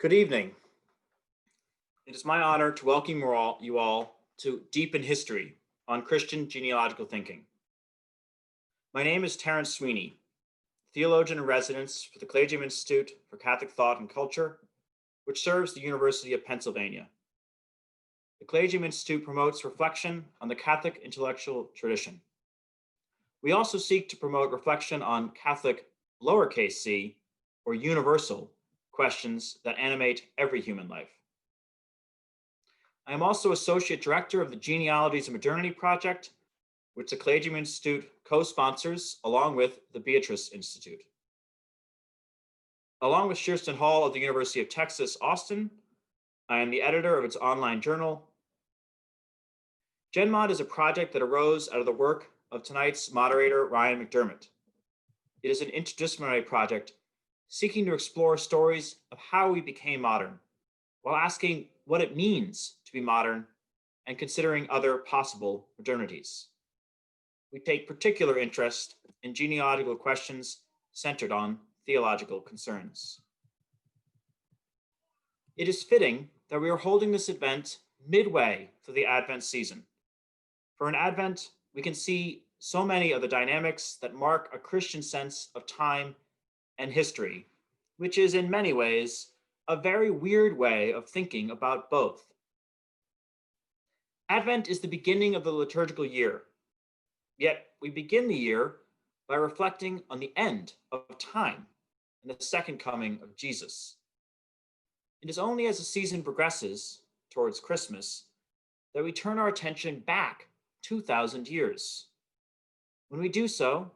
Good evening. It is my honor to welcome you all to Deepen History on Christian genealogical thinking. My name is Terence Sweeney, theologian in residence for the Collegium Institute for Catholic Thought and Culture, which serves the University of Pennsylvania. The Collegium Institute promotes reflection on the Catholic intellectual tradition. We also seek to promote reflection on Catholic lowercase c, or universal, questions that animate every human life. I am also Associate Director of the Genealogies of Modernity Project, which the Collegium Institute co-sponsors along with the Beatrice Institute. Along with Sherston Hall of the University of Texas, Austin, I am the editor of its online journal. GenMod is a project that arose out of the work of tonight's moderator, Ryan McDermott. It is an interdisciplinary project seeking to explore stories of how we became modern, while asking what it means to be modern and considering other possible modernities. We take particular interest in genealogical questions centered on theological concerns. It is fitting that we are holding this event midway through the Advent season. For in Advent, we can see so many of the dynamics that mark a Christian sense of time and history, which is in many ways a very weird way of thinking about both. Advent is the beginning of the liturgical year, yet we begin the year by reflecting on the end of time and the second coming of Jesus. It is only as the season progresses towards Christmas that we turn our attention back 2,000 years. When we do so,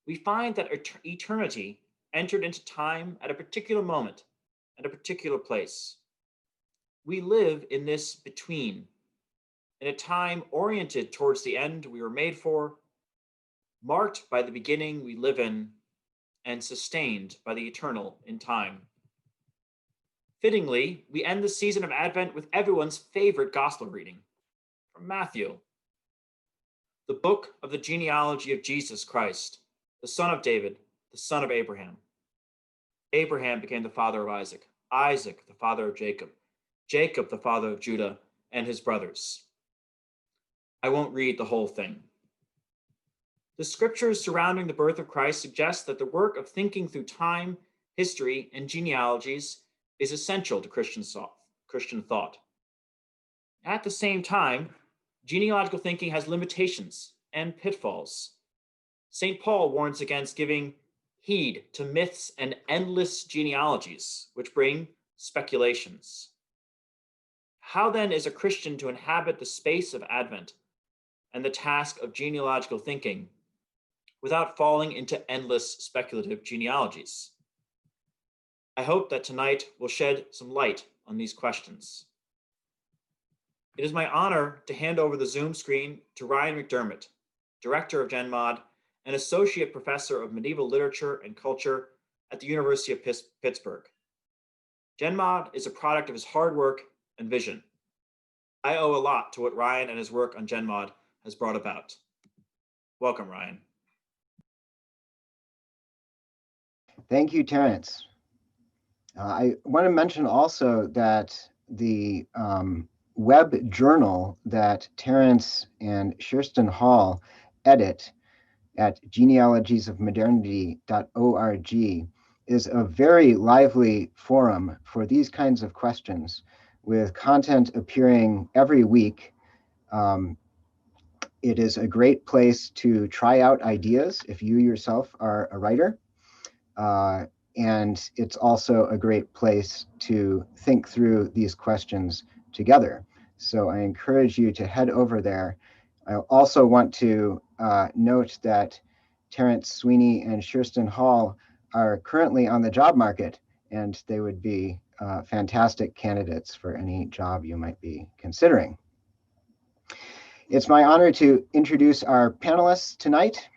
we find that eternity entered into time at a particular moment and a particular place. We live in this between, in a time oriented towards the end we were made for, marked by the beginning we live in, and sustained by the eternal in time. Fittingly, we end the season of Advent with everyone's favorite gospel reading from Matthew, the book of the genealogy of Jesus Christ, the son of David, the son of Abraham. Abraham became the father of Isaac, Isaac the father of Jacob, Jacob the father of Judah and his brothers. I won't read the whole thing. The scriptures surrounding the birth of Christ suggest that the work of thinking through time, history, and genealogies is essential to Christian thought. At the same time, genealogical thinking has limitations and pitfalls. St. Paul warns against giving heed to myths and endless genealogies, which bring speculations. How then is a Christian to inhabit the space of Advent and the task of genealogical thinking without falling into endless speculative genealogies? I hope that tonight will shed some light on these questions. It is my honor to hand over the Zoom screen to Ryan McDermott, Director of GenMod and Associate Professor of Medieval Literature and Culture at the University of Pittsburgh. GenMod is a product of his hard work and vision. I owe a lot to what Ryan and his work on GenMod has brought about. Welcome, Ryan. Thank you, Terence. I want to mention also that the web journal that Terence and Sherston Hall edit at genealogiesofmodernity.org is a very lively forum for these kinds of questions, with content appearing every week. It is a great place to try out ideas if you yourself are a writer. And it's also a great place to think through these questions together. So I encourage you to head over there. I also want to note that Terence Sweeney and Sherston Hall are currently on the job market, and they would be fantastic candidates for any job you might be considering. It's my honor to introduce our panelists tonight.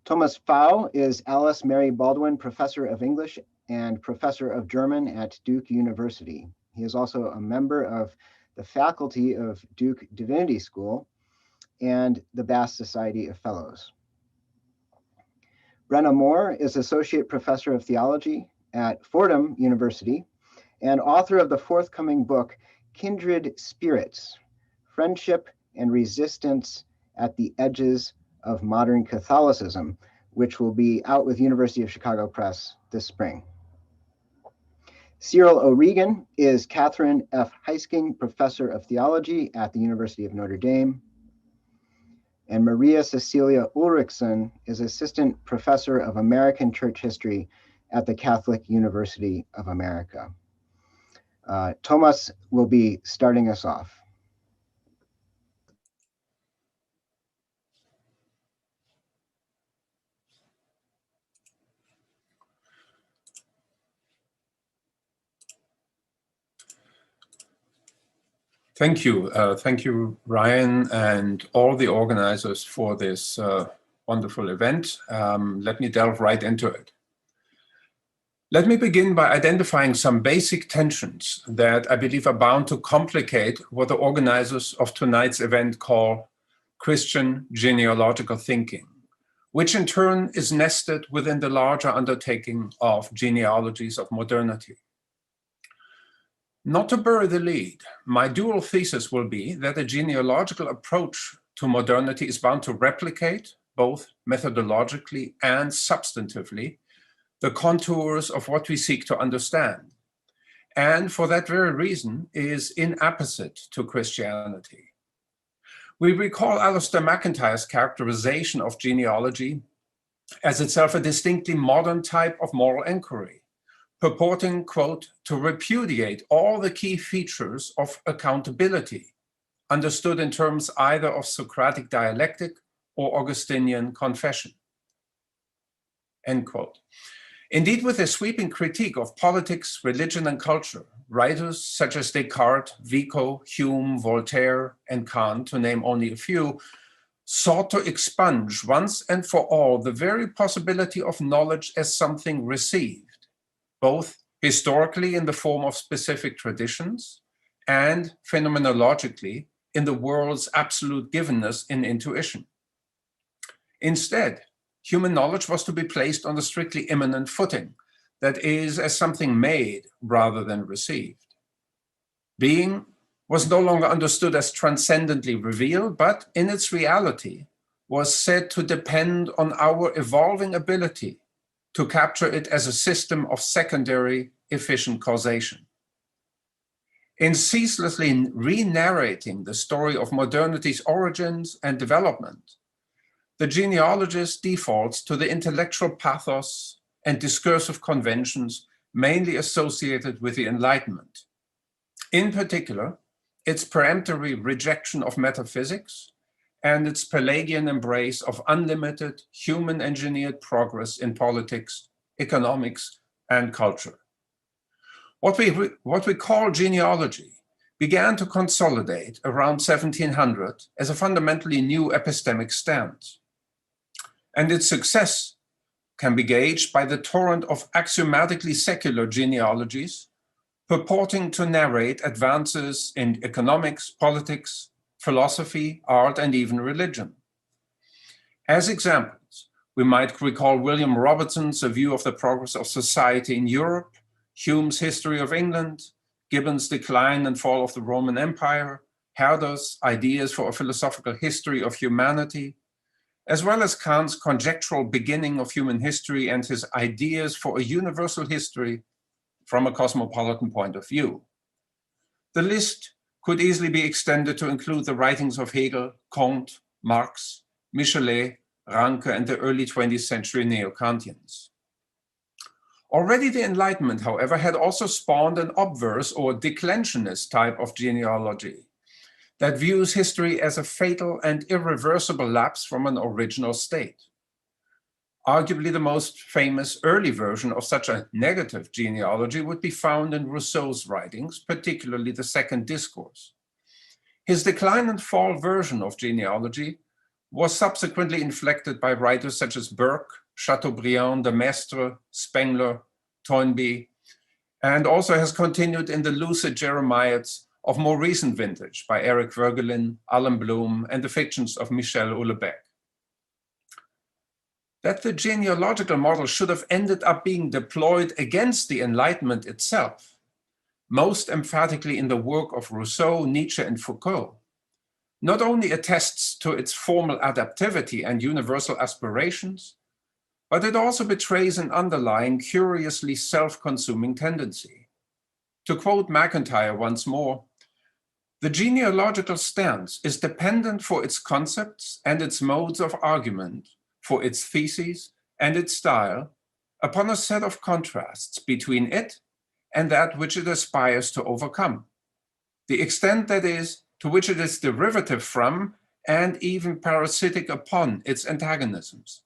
Thomas Pfau is Alice Mary Baldwin Professor of English and Professor of German at Duke University. He is also a member of the faculty of Duke Divinity School and the Bass Society of Fellows. Brenna Moore is Associate Professor of Theology at Fordham University and author of the forthcoming book, Kindred Spirits, Friendship and Resistance at the Edges of Modern Catholicism, which will be out with University of Chicago Press this spring. Cyril O'Regan is Catherine F. Heisking Professor of Theology at the University of Notre Dame. And Maria Cecilia Ulrickson is Assistant Professor of American Church History at the Catholic University of America. Thomas will be starting us off. Thank you. Thank you, Ryan, and all the organizers for this wonderful event. Let me delve right into it. Let me begin by identifying some basic tensions that I believe are bound to complicate what the organizers of tonight's event call Christian genealogical thinking, which in turn is nested within the larger undertaking of genealogies of modernity. Not to bury the lead, my dual thesis will be that a genealogical approach to modernity is bound to replicate, both methodologically and substantively, the contours of what we seek to understand, and for that very reason is inapposite to Christianity. We recall Alistair MacIntyre's characterization of genealogy as itself a distinctly modern type of moral inquiry, purporting, quote, to repudiate all the key features of accountability, understood in terms either of Socratic dialectic or Augustinian confession, end quote. Indeed, with a sweeping critique of politics, religion, and culture, writers such as Descartes, Vico, Hume, Voltaire, and Kant, to name only a few, sought to expunge once and for all the very possibility of knowledge as something received, both historically in the form of specific traditions and phenomenologically in the world's absolute givenness in intuition. Instead, human knowledge was to be placed on a strictly immanent footing, that is, as something made rather than received. Being was no longer understood as transcendently revealed, but in its reality was said to depend on our evolving ability to capture it as a system of secondary efficient causation. In ceaselessly re-narrating the story of modernity's origins and development, the genealogist defaults to the intellectual pathos and discursive conventions mainly associated with the Enlightenment. In particular, its peremptory rejection of metaphysics and its Pelagian embrace of unlimited human-engineered progress in politics, economics, and culture. What we call genealogy began to consolidate around 1700 as a fundamentally new epistemic stance. And its success can be gauged by the torrent of axiomatically secular genealogies purporting to narrate advances in economics, politics, philosophy, art, and even religion. As examples, we might recall William Robertson's A View of the Progress of Society in Europe, Hume's History of England, Gibbon's Decline and Fall of the Roman Empire, Herder's Ideas for a Philosophical History of Humanity, as well as Kant's Conjectural Beginning of Human History and his Ideas for a Universal History from a Cosmopolitan Point of View. The list could easily be extended to include the writings of Hegel, Comte, Marx, Michelet, Ranke, and the early 20th century neo-Kantians. Already the Enlightenment, however, had also spawned an obverse or declensionist type of genealogy that views history as a fatal and irreversible lapse from an original state. Arguably the most famous early version of such a negative genealogy would be found in Rousseau's writings, particularly the Second Discourse. His decline and fall version of genealogy was subsequently inflected by writers such as Burke, Chateaubriand, de Maistre, Spengler, Toynbee, and also has continued in the lucid Jeremiads of more recent vintage by Eric Voegelin, Alan Bloom, and the fictions of Michel Houellebecq. That the genealogical model should have ended up being deployed against the Enlightenment itself most emphatically in the work of Rousseau, Nietzsche, and Foucault, not only attests to its formal adaptivity and universal aspirations, but it also betrays an underlying, curiously self-consuming tendency. To quote MacIntyre once more, the genealogical stance is dependent for its concepts and its modes of argument, for its theses and its style, upon a set of contrasts between it and that which it aspires to overcome, the extent, that is, to which it is derivative from and even parasitic upon its antagonisms,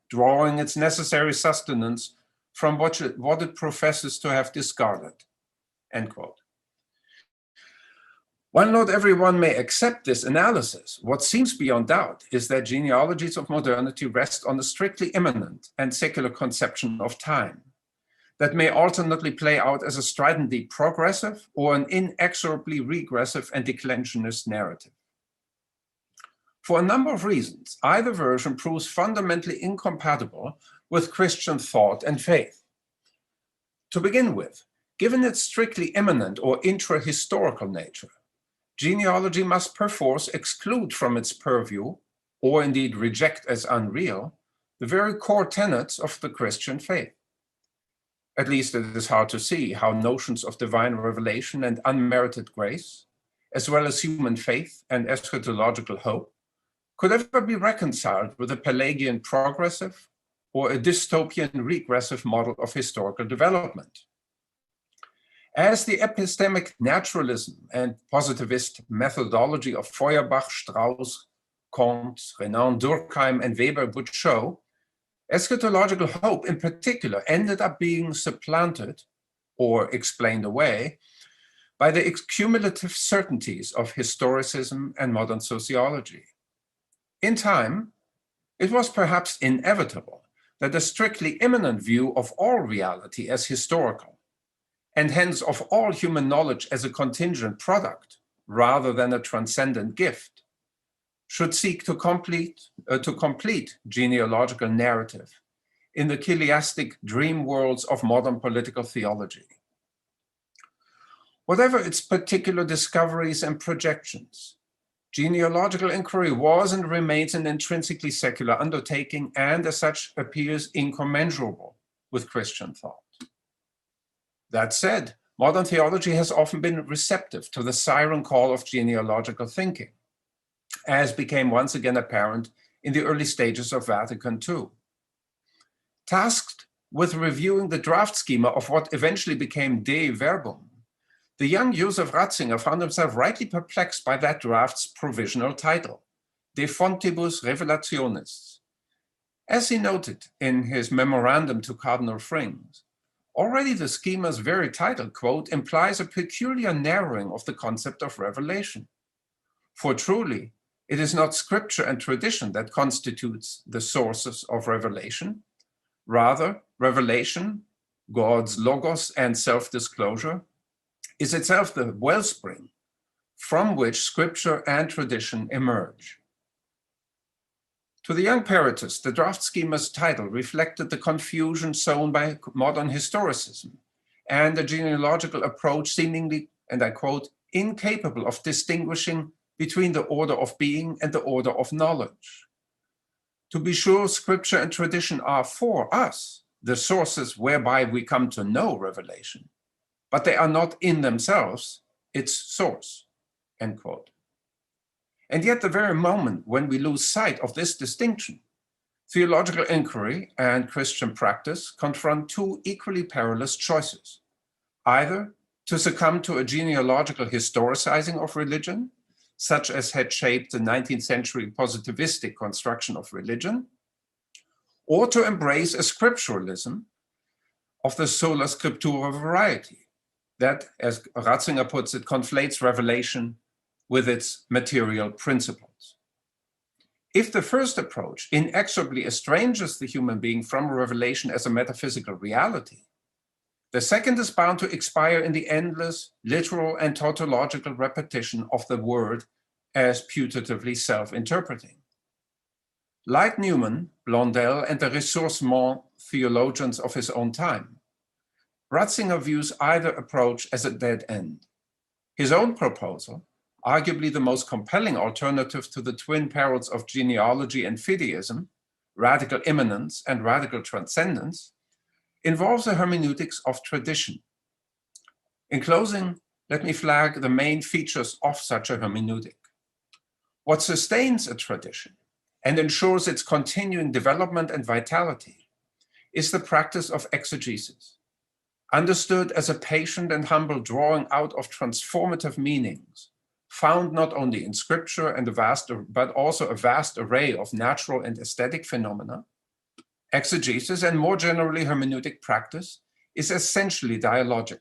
drawing its necessary sustenance from what it professes to have discarded, end quote. While not everyone may accept this analysis, what seems beyond doubt is that genealogies of modernity rest on a strictly immanent and secular conception of time that may alternately play out as a stridently progressive or an inexorably regressive and declensionist narrative. For a number of reasons, either version proves fundamentally incompatible with Christian thought and faith. To begin with, given its strictly immanent or intra-historical nature, genealogy must perforce exclude from its purview, or indeed reject as unreal, the very core tenets of the Christian faith. At least it is hard to see how notions of divine revelation and unmerited grace, as well as human faith and eschatological hope, could ever be reconciled with a Pelagian progressive or a dystopian regressive model of historical development. As the epistemic naturalism and positivist methodology of Feuerbach, Strauss, Comte, Renan, Durkheim, and Weber would show, eschatological hope in particular ended up being supplanted or explained away by the cumulative certainties of historicism and modern sociology. In time, it was perhaps inevitable that a strictly immanent view of all reality as historical, and hence of all human knowledge as a contingent product rather than a transcendent gift, should seek to complete genealogical narrative in the chiliastic dream worlds of modern political theology. Whatever its particular discoveries and projections, genealogical inquiry was and remains an intrinsically secular undertaking, and as such appears incommensurable with Christian thought. That said, modern theology has often been receptive to the siren call of genealogical thinking, as became once again apparent in the early stages of Vatican II. Tasked with reviewing the draft schema of what eventually became De Verbum, the young Joseph Ratzinger found himself rightly perplexed by that draft's provisional title, De Fontibus Revelationis. As he noted in his memorandum to Cardinal Frings, already the schema's very title, quote, implies a peculiar narrowing of the concept of revelation. For truly, it is not scripture and tradition that constitutes the sources of revelation. Rather, revelation, God's logos and self-disclosure, is itself the wellspring from which scripture and tradition emerge. To the young Peritus, the draft schema's title reflected the confusion sown by modern historicism and a genealogical approach seemingly, and I quote, incapable of distinguishing between the order of being and the order of knowledge. To be sure, scripture and tradition are for us the sources whereby we come to know revelation, but they are not in themselves its source, end quote. And yet the very moment when we lose sight of this distinction, theological inquiry and Christian practice confront two equally perilous choices: either to succumb to a genealogical historicizing of religion, such as had shaped the 19th century positivistic construction of religion, or to embrace a scripturalism of the sola scriptura variety that, as Ratzinger puts it, conflates revelation with its material principles. If the first approach inexorably estranges the human being from revelation as a metaphysical reality, the second is bound to expire in the endless literal and tautological repetition of the word as putatively self-interpreting. Like Newman, Blondel, and the ressourcement theologians of his own time, Ratzinger views either approach as a dead end. His own proposal, arguably the most compelling alternative to the twin perils of genealogy and fideism, radical immanence and radical transcendence, involves a hermeneutics of tradition. In closing, let me flag the main features of such a hermeneutic. What sustains a tradition and ensures its continuing development and vitality is the practice of exegesis, understood as a patient and humble drawing out of transformative meanings, found not only in scripture and but also a vast array of natural and aesthetic phenomena. Exegesis, and more generally hermeneutic practice, is essentially dialogic.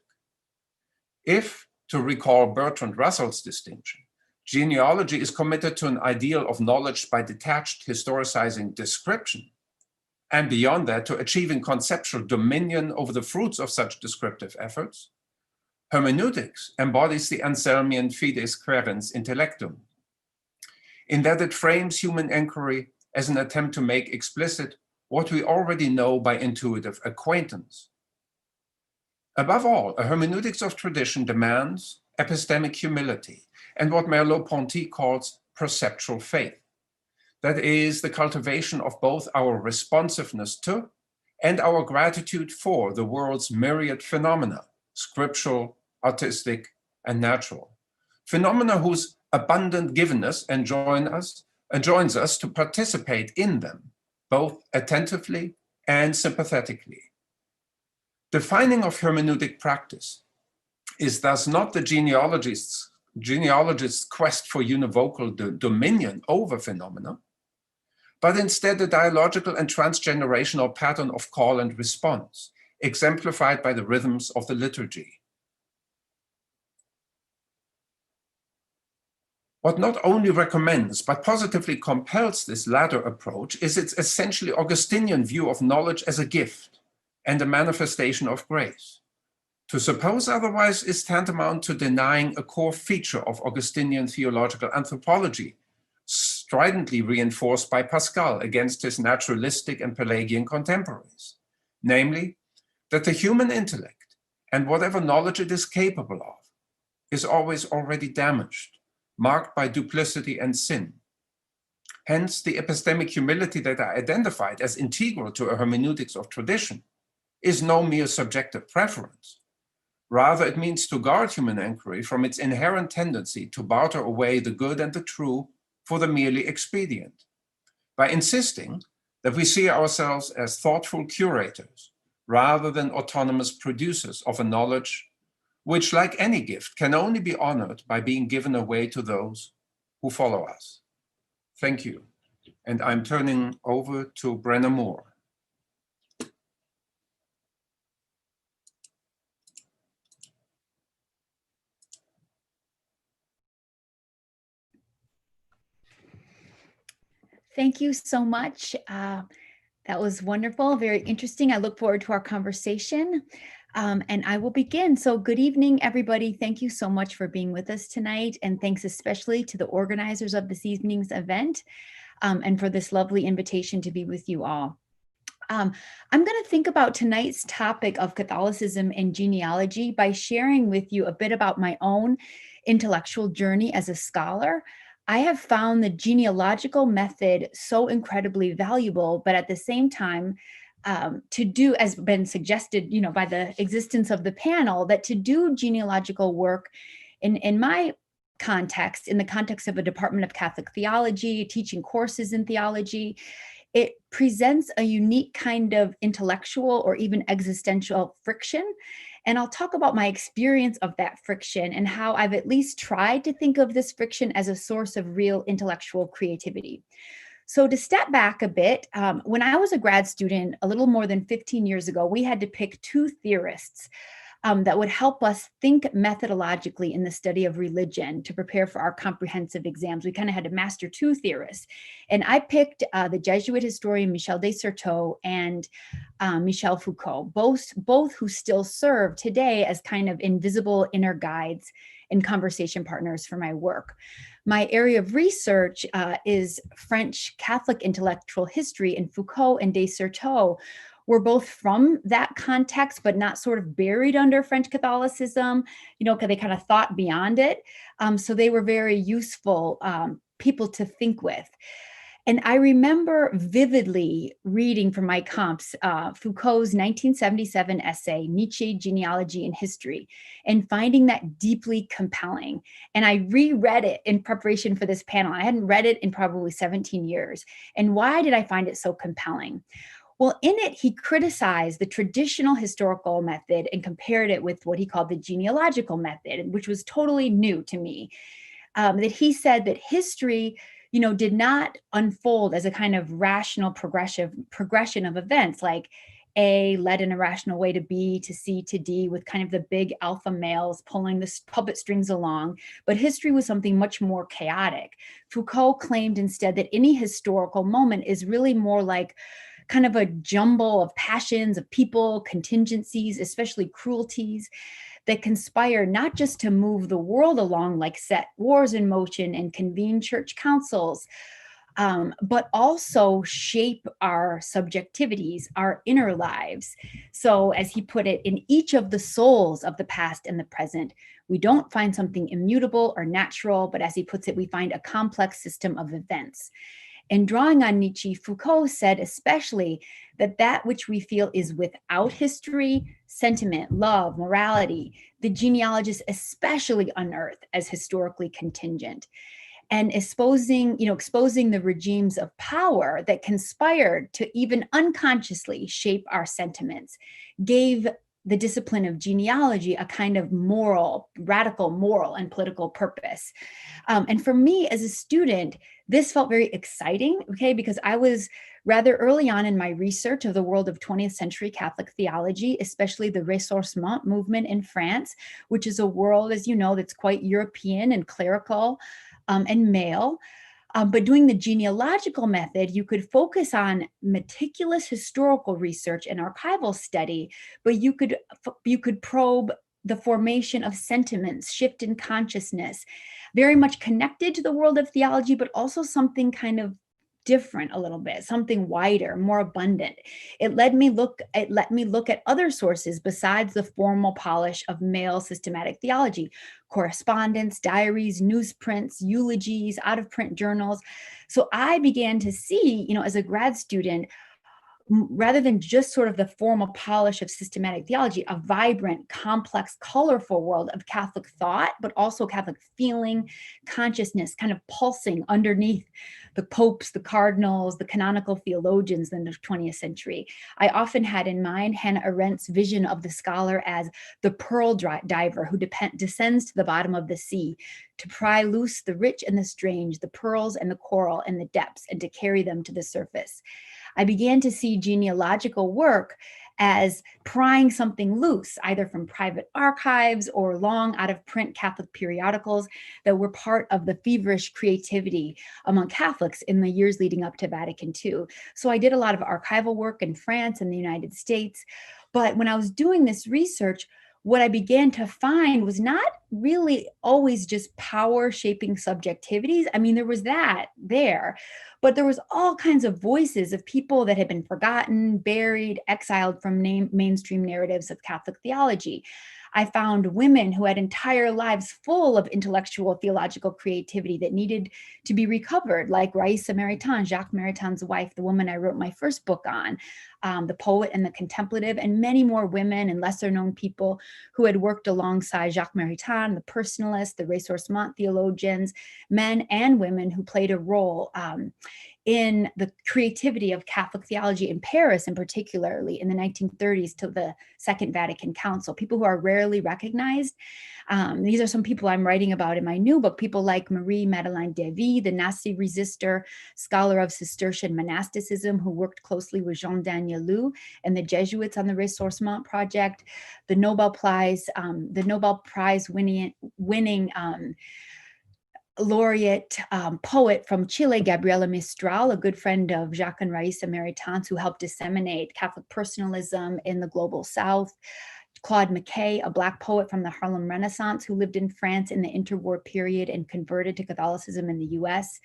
If, to recall Bertrand Russell's distinction, genealogy is committed to an ideal of knowledge by detached historicizing description, and beyond that to achieving conceptual dominion over the fruits of such descriptive efforts, hermeneutics embodies the Anselmian fides quaerens intellectum, in that it frames human inquiry as an attempt to make explicit what we already know by intuitive acquaintance. Above all, a hermeneutics of tradition demands epistemic humility and what Merleau-Ponty calls perceptual faith. That is the cultivation of both our responsiveness to and our gratitude for the world's myriad phenomena, scriptural, artistic, and natural. Phenomena whose abundant givenness enjoins us to participate in them, both attentively and sympathetically. Defining of hermeneutic practice is thus not the genealogist's quest for univocal dominion over phenomena, but instead a dialogical and transgenerational pattern of call and response, exemplified by the rhythms of the liturgy. What not only recommends, but positively compels this latter approach is its essentially Augustinian view of knowledge as a gift and a manifestation of grace. To suppose otherwise is tantamount to denying a core feature of Augustinian theological anthropology, stridently reinforced by Pascal against his naturalistic and Pelagian contemporaries, namely, that the human intellect, and whatever knowledge it is capable of, is always already damaged, marked by duplicity and sin. Hence, the epistemic humility that I identified as integral to a hermeneutics of tradition is no mere subjective preference. Rather, it means to guard human inquiry from its inherent tendency to barter away the good and the true for the merely expedient, by insisting that we see ourselves as thoughtful curators rather than autonomous producers of a knowledge which, like any gift, can only be honored by being given away to those who follow us. Thank you. And I'm turning over to Brenna Moore. Thank you so much. That was wonderful, very interesting. I look forward to our conversation. And I will begin. So good evening, everybody. Thank you so much for being with us tonight. And thanks especially to the organizers of this evening's event and for this lovely invitation to be with you all. I'm going to think about tonight's topic of Catholicism and genealogy by sharing with you a bit about my own intellectual journey as a scholar. I have found the genealogical method so incredibly valuable, but at the same time, to do, as been suggested, by the existence of the panel, that to do genealogical work in my context, in the context of a Department of Catholic Theology, teaching courses in theology, it presents a unique kind of intellectual or even existential friction. And I'll talk about my experience of that friction and how I've at least tried to think of this friction as a source of real intellectual creativity. So to step back a bit, when I was a grad student a little more than 15 years ago, we had to pick two theorists that would help us think methodologically in the study of religion to prepare for our comprehensive exams. We kind of had to master two theorists. And I picked the Jesuit historian Michel de Certeau and Michel Foucault, both who still serve today as kind of invisible inner guides and conversation partners for my work. My area of research is French Catholic intellectual history, and Foucault and de Certeau were both from that context, but not sort of buried under French Catholicism, because they kind of thought beyond it. So they were very useful people to think with. And I remember vividly reading from my comps Foucault's 1977 essay, Nietzsche, Genealogy and History, and finding that deeply compelling. And I reread it in preparation for this panel. I hadn't read it in probably 17 years. And why did I find it so compelling? Well, in it, he criticized the traditional historical method and compared it with what he called the genealogical method, which was totally new to me. That he said that history did not unfold as a kind of rational progression of events, like A led in a rational way to B, to C, to D, with kind of the big alpha males pulling the puppet strings along. But history was something much more chaotic. Foucault claimed instead that any historical moment is really more like kind of a jumble of passions, of people, contingencies, especially cruelties, that conspire not just to move the world along, like set wars in motion and convene church councils, but also shape our subjectivities, our inner lives. So, as he put it, in each of the souls of the past and the present, we don't find something immutable or natural, but as he puts it, we find a complex system of events. And drawing on Nietzsche, Foucault said especially that which we feel is without history, sentiment, love, morality, the genealogists especially unearth as historically contingent. And exposing the regimes of power that conspired to even unconsciously shape our sentiments, gave the discipline of genealogy a kind of radical moral and political purpose. And for me as a student, this felt very exciting, because I was rather early on in my research of the world of 20th century Catholic theology, especially the ressourcement movement in France, which is a world, as you know, that's quite European and clerical and male. But doing the genealogical method, you could focus on meticulous historical research and archival study, but you could probe the formation of sentiments, shift in consciousness, very much connected to the world of theology, but also something kind of different a little bit, something wider, more abundant. It let me look at other sources besides the formal polish of male systematic theology, correspondence, diaries, newsprints, eulogies, out-of-print journals. So I began to see, as a grad student, rather than just sort of the formal polish of systematic theology, a vibrant, complex, colorful world of Catholic thought, but also Catholic feeling, consciousness, kind of pulsing underneath the popes, the cardinals, the canonical theologians in the 20th century. I often had in mind Hannah Arendt's vision of the scholar as the pearl diver who descends to the bottom of the sea to pry loose the rich and the strange, the pearls and the coral in the depths, and to carry them to the surface. I began to see genealogical work as prying something loose, either from private archives or long out-of-print Catholic periodicals that were part of the feverish creativity among Catholics in the years leading up to Vatican II. So I did a lot of archival work in France and the United States. But when I was doing this research, what I began to find was not really always just power shaping subjectivities. I mean, there was that there, but there was all kinds of voices of people that had been forgotten, buried, exiled from mainstream narratives of Catholic theology. I found women who had entire lives full of intellectual theological creativity that needed to be recovered, like Raïssa Maritain, Jacques Maritain's wife, the woman I wrote my first book on, the poet and the contemplative, and many more women and lesser known people who had worked alongside Jacques Maritain, the personalist, the ressourcement theologians, men and women who played a role in the creativity of Catholic theology in Paris, and particularly in the 1930s to the Second Vatican Council, people who are rarely recognized. These are some people I'm writing about in my new book, people like Marie-Madeleine Davy, the Nazi resistor, scholar of Cistercian monasticism, who worked closely with Jean Danielou and the Jesuits on the Ressourcement project, the Nobel Prize winning laureate poet from Chile, Gabriela Mistral, a good friend of Jacques and Raïssa Maritain, who helped disseminate Catholic personalism in the global South. Claude McKay, a Black poet from the Harlem Renaissance who lived in France in the interwar period and converted to Catholicism in the US.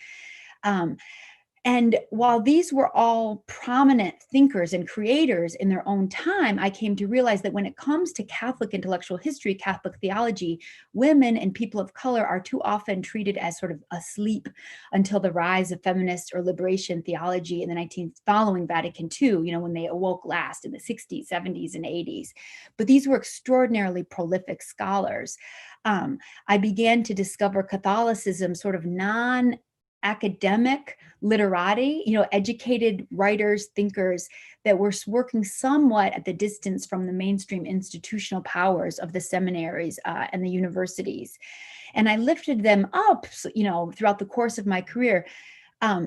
And while these were all prominent thinkers and creators in their own time, I came to realize that when it comes to Catholic intellectual history, Catholic theology, women and people of color are too often treated as sort of asleep until the rise of feminist or liberation theology in the 19th, following Vatican II, when they awoke last in the 60s, 70s, and 80s. But these were extraordinarily prolific scholars. I began to discover Catholicism sort of non-academic literati, educated writers, thinkers that were working somewhat at the distance from the mainstream institutional powers of the seminaries and the universities. And I lifted them up, throughout the course of my career.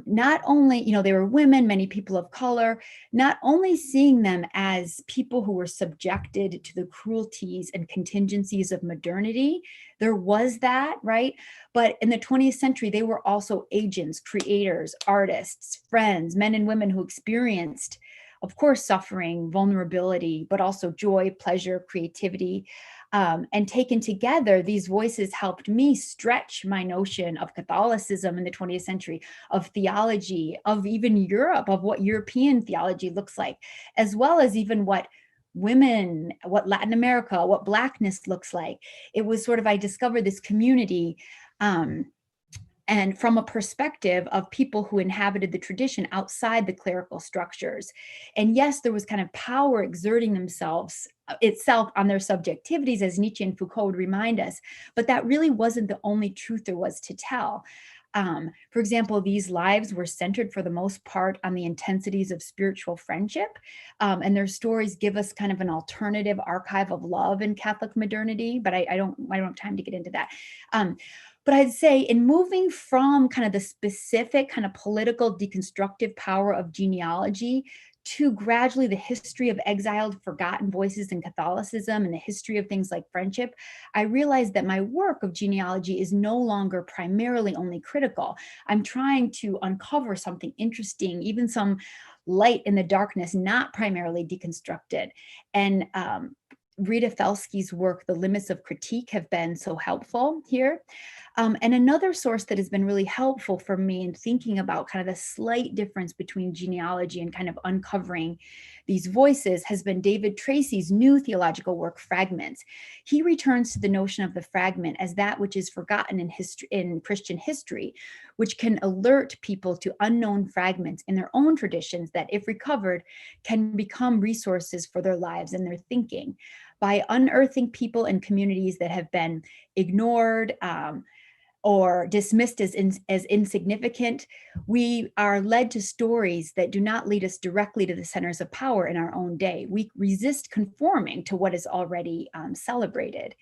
Not only, they were women, many people of color, not only seeing them as people who were subjected to the cruelties and contingencies of modernity, there was that, right? But in the 20th century, they were also agents, creators, artists, friends, men and women who experienced, of course, suffering, vulnerability, but also joy, pleasure, creativity. And taken together, these voices helped me stretch my notion of Catholicism in the 20th century, of theology, of even Europe, of what European theology looks like, as well as even what women, what Latin America, what Blackness looks like. It was sort of, I discovered this community and from a perspective of people who inhabited the tradition outside the clerical structures. And yes, there was kind of power exerting itself on their subjectivities, as Nietzsche and Foucault would remind us, but that really wasn't the only truth there was to tell. For example, these lives were centered for the most part on the intensities of spiritual friendship, and their stories give us kind of an alternative archive of love in Catholic modernity, but I don't have time to get into that. But I'd say in moving from kind of the specific kind of political deconstructive power of genealogy to gradually the history of exiled, forgotten voices in Catholicism and the history of things like friendship, I realized that my work of genealogy is no longer primarily only critical. I'm trying to uncover something interesting, even some light in the darkness, not primarily deconstructed. And Rita Felsky's work, The Limits of Critique, have been so helpful here. And another source that has been really helpful for me in thinking about kind of the slight difference between genealogy and kind of uncovering these voices has been David Tracy's new theological work, Fragments. He returns to the notion of the fragment as that which is forgotten in Christian history, which can alert people to unknown fragments in their own traditions that, if recovered, can become resources for their lives and their thinking. By unearthing people and communities that have been ignored, or dismissed as insignificant, we are led to stories that do not lead us directly to the centers of power in our own day. We resist conforming to what is already celebrated.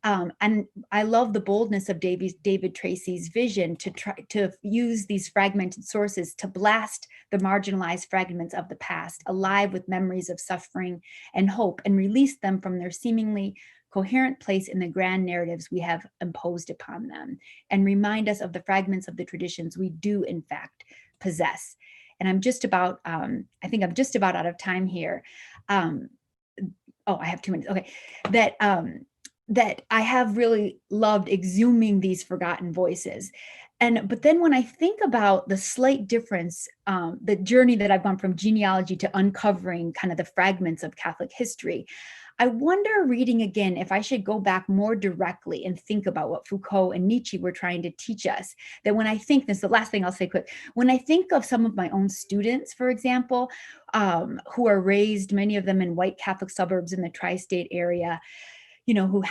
And I love the boldness of David Tracy's vision to try to use these fragmented sources to blast the marginalized fragments of the past, alive with memories of suffering and hope, and release them from their seemingly coherent place in the grand narratives we have imposed upon them, and remind us of the fragments of the traditions we do in fact possess. And I'm just about, I think I'm just about out of time here. I have 2 minutes. Okay, that I have really loved exhuming these forgotten voices. But then when I think about the slight difference, the journey that I've gone from genealogy to uncovering kind of the fragments of Catholic history, I wonder, reading again, if I should go back more directly and think about what Foucault and Nietzsche were trying to teach us. That when I think, this is the last thing I'll say quick, when I think of some of my own students, for example, who are raised, many of them in white Catholic suburbs in the tri-state area, who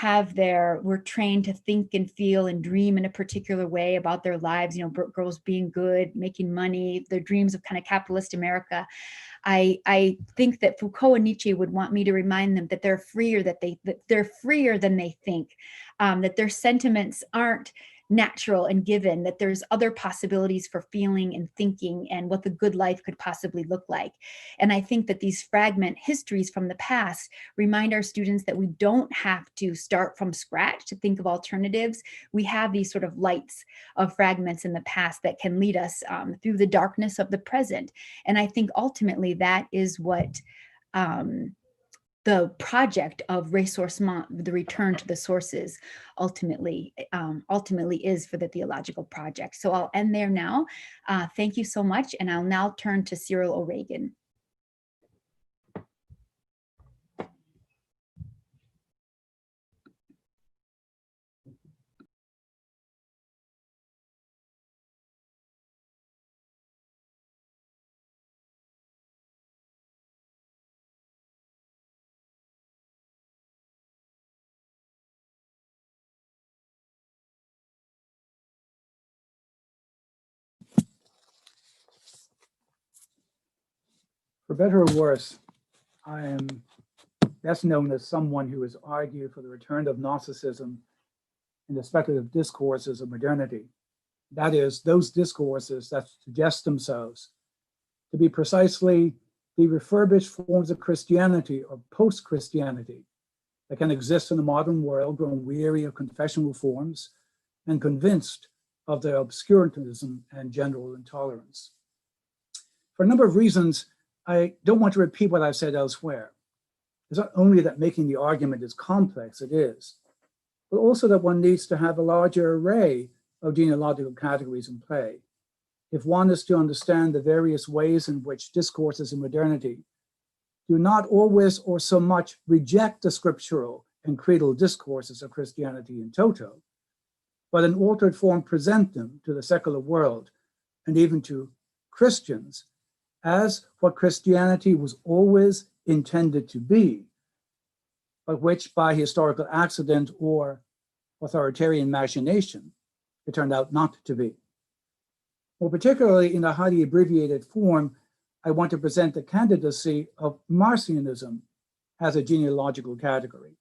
were trained to think and feel and dream in a particular way about their lives, girls being good, making money, their dreams of kind of capitalist America. I think that Foucault and Nietzsche would want me to remind them that they're freer, that they're freer than they think, that their sentiments aren't natural and given, that there's other possibilities for feeling and thinking and what the good life could possibly look like. And I think that these fragment histories from the past remind our students that we don't have to start from scratch to think of alternatives. We have these sort of lights of fragments in the past that can lead us through the darkness of the present. And I think ultimately that is what the project of the return to the sources ultimately is for the theological project. So I'll end there now. Thank you so much. And I'll now turn to Cyril O'Regan. For better or worse, I am best known as someone who has argued for the return of Gnosticism in the speculative discourses of modernity. That is, those discourses that suggest themselves to be precisely the refurbished forms of Christianity or post-Christianity that can exist in the modern world, grown weary of confessional forms and convinced of their obscurantism and general intolerance. For a number of reasons, I don't want to repeat what I've said elsewhere. It's not only that making the argument is complex, it is, but also that one needs to have a larger array of genealogical categories in play if one is to understand the various ways in which discourses in modernity do not always or so much reject the scriptural and creedal discourses of Christianity in toto, but in altered form present them to the secular world and even to Christians as what Christianity was always intended to be, but which by historical accident or authoritarian machination, it turned out not to be. More particularly in a highly abbreviated form, I want to present the candidacy of Marcionism as a genealogical category.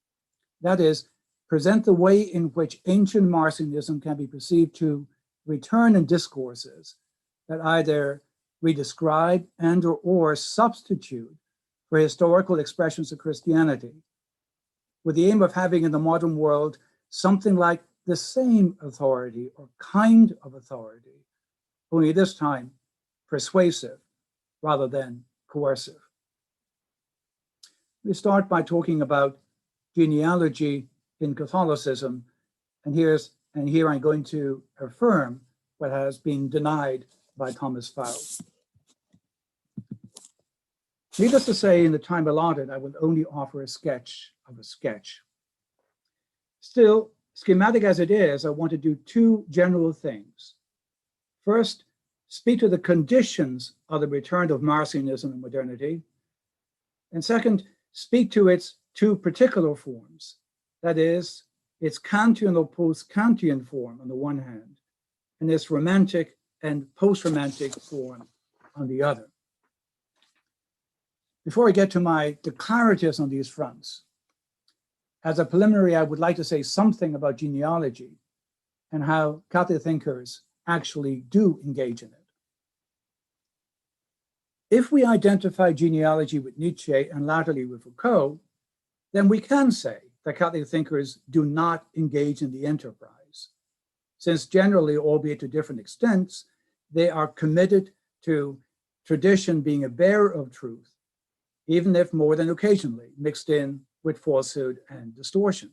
That is, present the way in which ancient Marcionism can be perceived to return in discourses that either redescribe and or substitute for historical expressions of Christianity, with the aim of having in the modern world something like the same authority or kind of authority, only this time persuasive rather than coercive. We start by talking about genealogy in Catholicism, and here I'm going to affirm what has been denied by Thomas Pfau. Needless to say, in the time allotted, I will only offer a sketch of a sketch. Still, schematic as it is, I want to do two general things. First, speak to the conditions of the return of Marcionism in modernity. And second, speak to its two particular forms, that is, its Kantian or post-Kantian form on the one hand, and its romantic and post-romantic form on the other. Before I get to my declaratives on these fronts, as a preliminary, I would like to say something about genealogy and how Catholic thinkers actually do engage in it. If we identify genealogy with Nietzsche and latterly with Foucault, then we can say that Catholic thinkers do not engage in the enterprise, since generally, albeit to different extents, they are committed to tradition being a bearer of truth, even if more than occasionally mixed in with falsehood and distortion.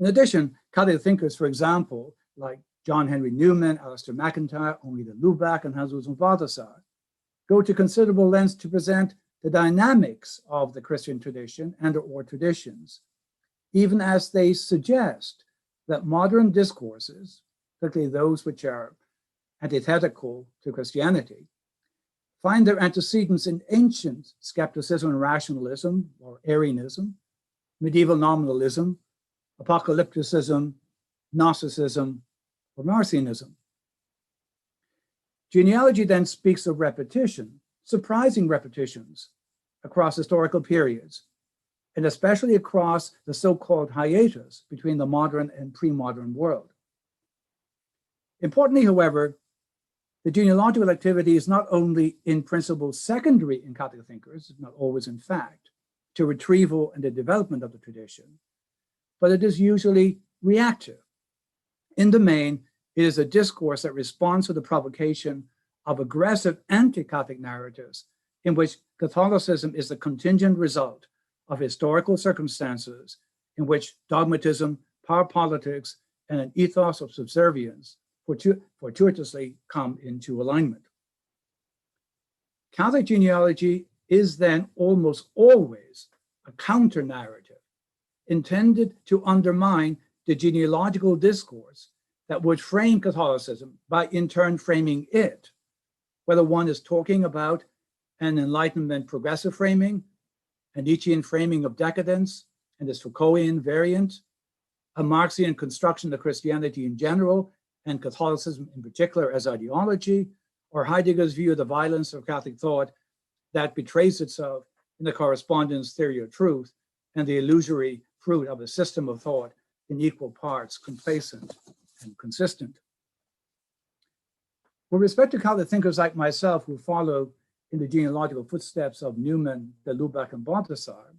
In addition, Catholic thinkers, for example, like John Henry Newman, Alistair MacIntyre, Henri de Lubac, and Hans Urs Balthasar, go to considerable lengths to present the dynamics of the Christian tradition and or traditions, even as they suggest that modern discourses, particularly those which are antithetical to Christianity, find their antecedents in ancient skepticism and rationalism, or Arianism, medieval nominalism, apocalypticism, Gnosticism, or Marcionism. Genealogy then speaks of repetition, surprising repetitions across historical periods, and especially across the so-called hiatus between the modern and pre-modern world. Importantly, however, the genealogical activity is not only in principle secondary in Catholic thinkers, not always in fact, to retrieval and the development of the tradition, but it is usually reactive. In the main, it is a discourse that responds to the provocation of aggressive anti-Catholic narratives in which Catholicism is the contingent result of historical circumstances in which dogmatism, power politics, and an ethos of subservience fortuitously come into alignment. Catholic genealogy is then almost always a counter-narrative intended to undermine the genealogical discourse that would frame Catholicism by in turn framing it, whether one is talking about an Enlightenment progressive framing, a Nietzschean framing of decadence and its Foucaultian variant, a Marxian construction of Christianity in general and Catholicism in particular as ideology, or Heidegger's view of the violence of Catholic thought that betrays itself in the correspondence theory of truth and the illusory fruit of a system of thought in equal parts complacent and consistent. With respect to Catholic thinkers like myself who follow in the genealogical footsteps of Newman, de Lubac, and Balthasar,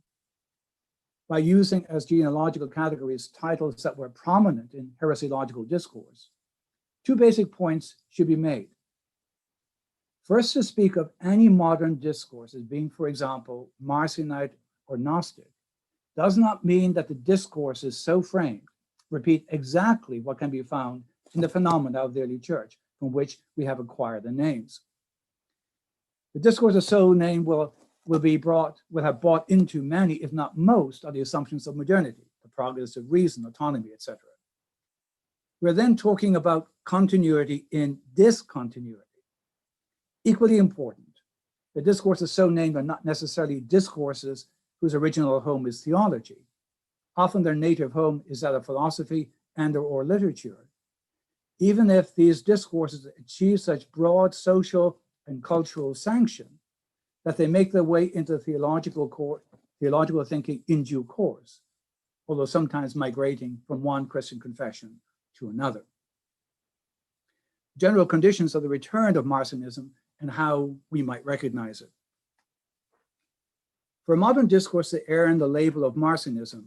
by using as genealogical categories titles that were prominent in heresiological discourse, two basic points should be made. First, to speak of any modern discourse as being, for example, Marcionite or Gnostic, does not mean that the discourse is so framed, repeat exactly what can be found in the phenomena of the early church, from which we have acquired the names. The discourse is so named will have brought into many, if not most, of the assumptions of modernity, the progress of reason, autonomy, etc. We're then talking about continuity in discontinuity. Equally important, the discourses so named are not necessarily discourses whose original home is theology. Often their native home is that of philosophy and/or literature. Even if these discourses achieve such broad social and cultural sanction that they make their way into theological thinking in due course, although sometimes migrating from one Christian confession to another. General conditions of the return of Marcionism and how we might recognize it. For a modern discourse to earn the label of Marcionism,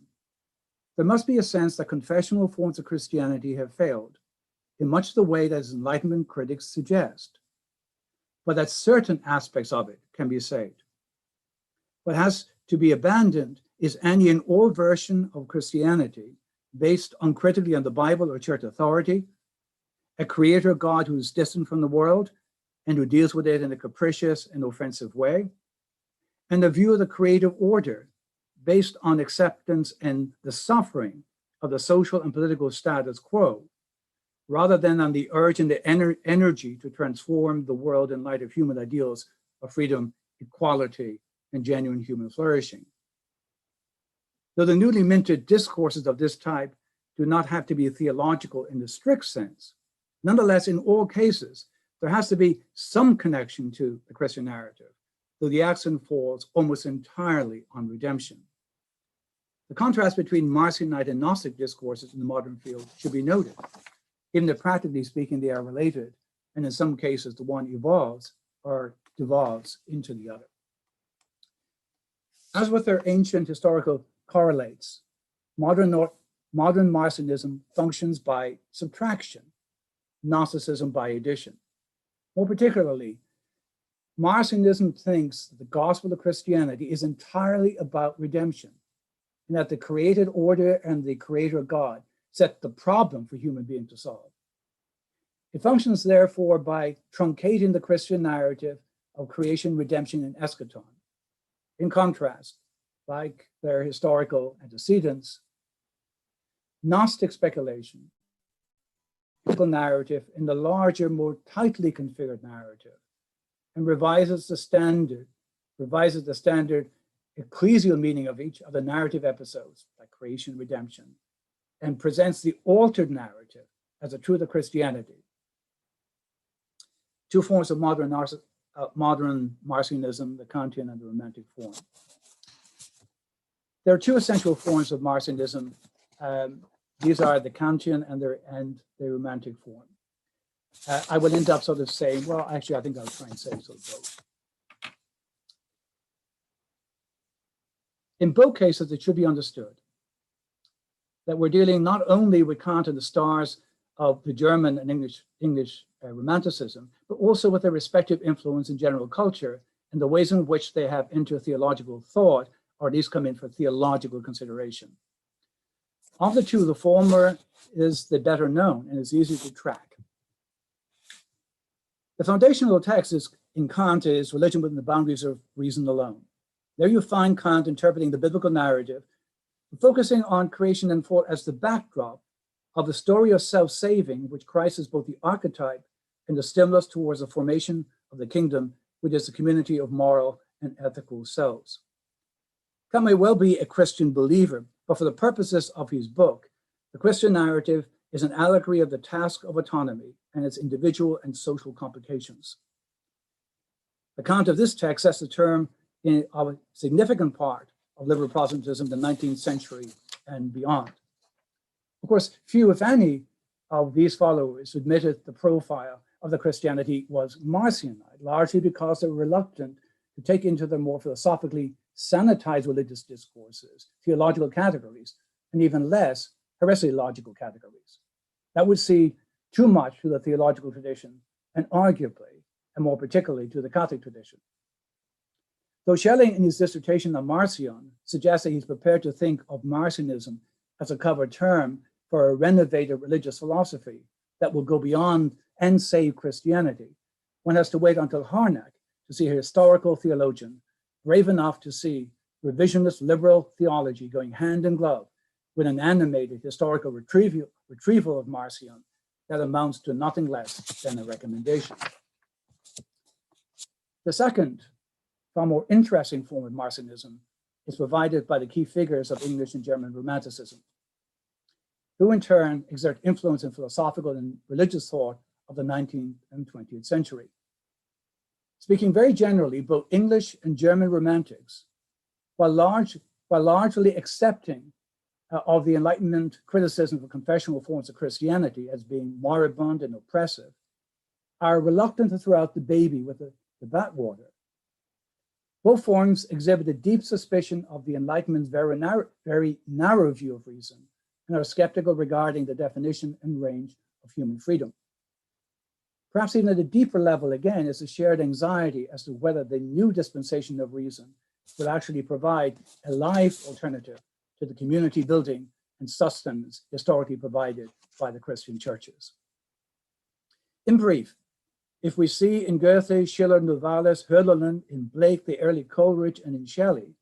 there must be a sense that confessional forms of Christianity have failed in much the way that its Enlightenment critics suggest, but that certain aspects of it can be saved. What has to be abandoned is any and all version of Christianity based uncritically on the Bible or church authority, a creator God who is distant from the world and who deals with it in a capricious and offensive way, and the view of the creative order based on acceptance and the suffering of the social and political status quo, rather than on the urge and the energy to transform the world in light of human ideals of freedom, equality, and genuine human flourishing. Though the newly minted discourses of this type do not have to be theological in the strict sense, nonetheless, in all cases, there has to be some connection to the Christian narrative, though the accent falls almost entirely on redemption. The contrast between Marcionite and Gnostic discourses in the modern field should be noted, even if practically speaking they are related, and in some cases the one evolves or devolves into the other. As with their ancient historical correlates, modern Marcionism functions by subtraction, Gnosticism by addition. More particularly, Marcionism thinks that the gospel of Christianity is entirely about redemption, and that the created order and the creator God set the problem for human beings to solve. It functions therefore by truncating the Christian narrative of creation, redemption, and eschaton. In contrast, like their historical antecedents, Gnostic speculation, narrative in the larger, more tightly configured narrative, and revises the standard ecclesial meaning of each of the narrative episodes, like creation, redemption, and presents the altered narrative as a truth of Christianity. Two forms of modern Marcionism, the Kantian and the Romantic form. There are two essential forms of Marcionism. These are the Kantian and the Romantic form. I will end up sort of saying, well, actually, I think I'll try and say sort of both. In both cases, it should be understood that we're dealing not only with Kant and the stars of the German and English Romanticism, but also with their respective influence in general culture and the ways in which they have entered theological thought or at least come in for theological consideration. Of the two, the former is the better known and is easy to track. The foundational text in Kant is Religion Within the Boundaries of Reason Alone. There you find Kant interpreting the biblical narrative, focusing on creation and fall as the backdrop of the story of self-saving, which Christ is both the archetype and the stimulus towards the formation of the kingdom, which is a community of moral and ethical selves. Kant may well be a Christian believer, but for the purposes of his book, the Christian narrative is an allegory of the task of autonomy and its individual and social complications. The Kant of this text sets the term in a significant part of liberal Protestantism in the 19th century and beyond. Of course, few, if any, of these followers admitted the profile of the Christianity was Marcionite, largely because they were reluctant to take into their more philosophically sanitized religious discourses, theological categories, and even less heresiological categories. That would see too much to the theological tradition and arguably, and more particularly, to the Catholic tradition. Though Schelling, in his dissertation on Marcion, suggests that he's prepared to think of Marcionism as a cover term for a renovated religious philosophy that will go beyond and save Christianity, one has to wait until Harnack to see a historical theologian brave enough to see revisionist liberal theology going hand in glove with an animated historical retrieval of Marcion that amounts to nothing less than a recommendation. The second, far more interesting form of Marcionism is provided by the key figures of English and German Romanticism, who in turn exert influence in philosophical and religious thought of the 19th and 20th century. Speaking very generally, both English and German Romantics, while largely accepting of the Enlightenment criticism of confessional forms of Christianity as being moribund and oppressive, are reluctant to throw out the baby with the bathwater. Both forms exhibit a deep suspicion of the Enlightenment's very narrow view of reason and are skeptical regarding the definition and range of human freedom. Perhaps even at a deeper level, again, is a shared anxiety as to whether the new dispensation of reason will actually provide a live alternative to the community building and sustenance historically provided by the Christian churches. In brief, if we see in Goethe, Schiller, Novalis, Hölderlin, in Blake, the early Coleridge, and in Shelley,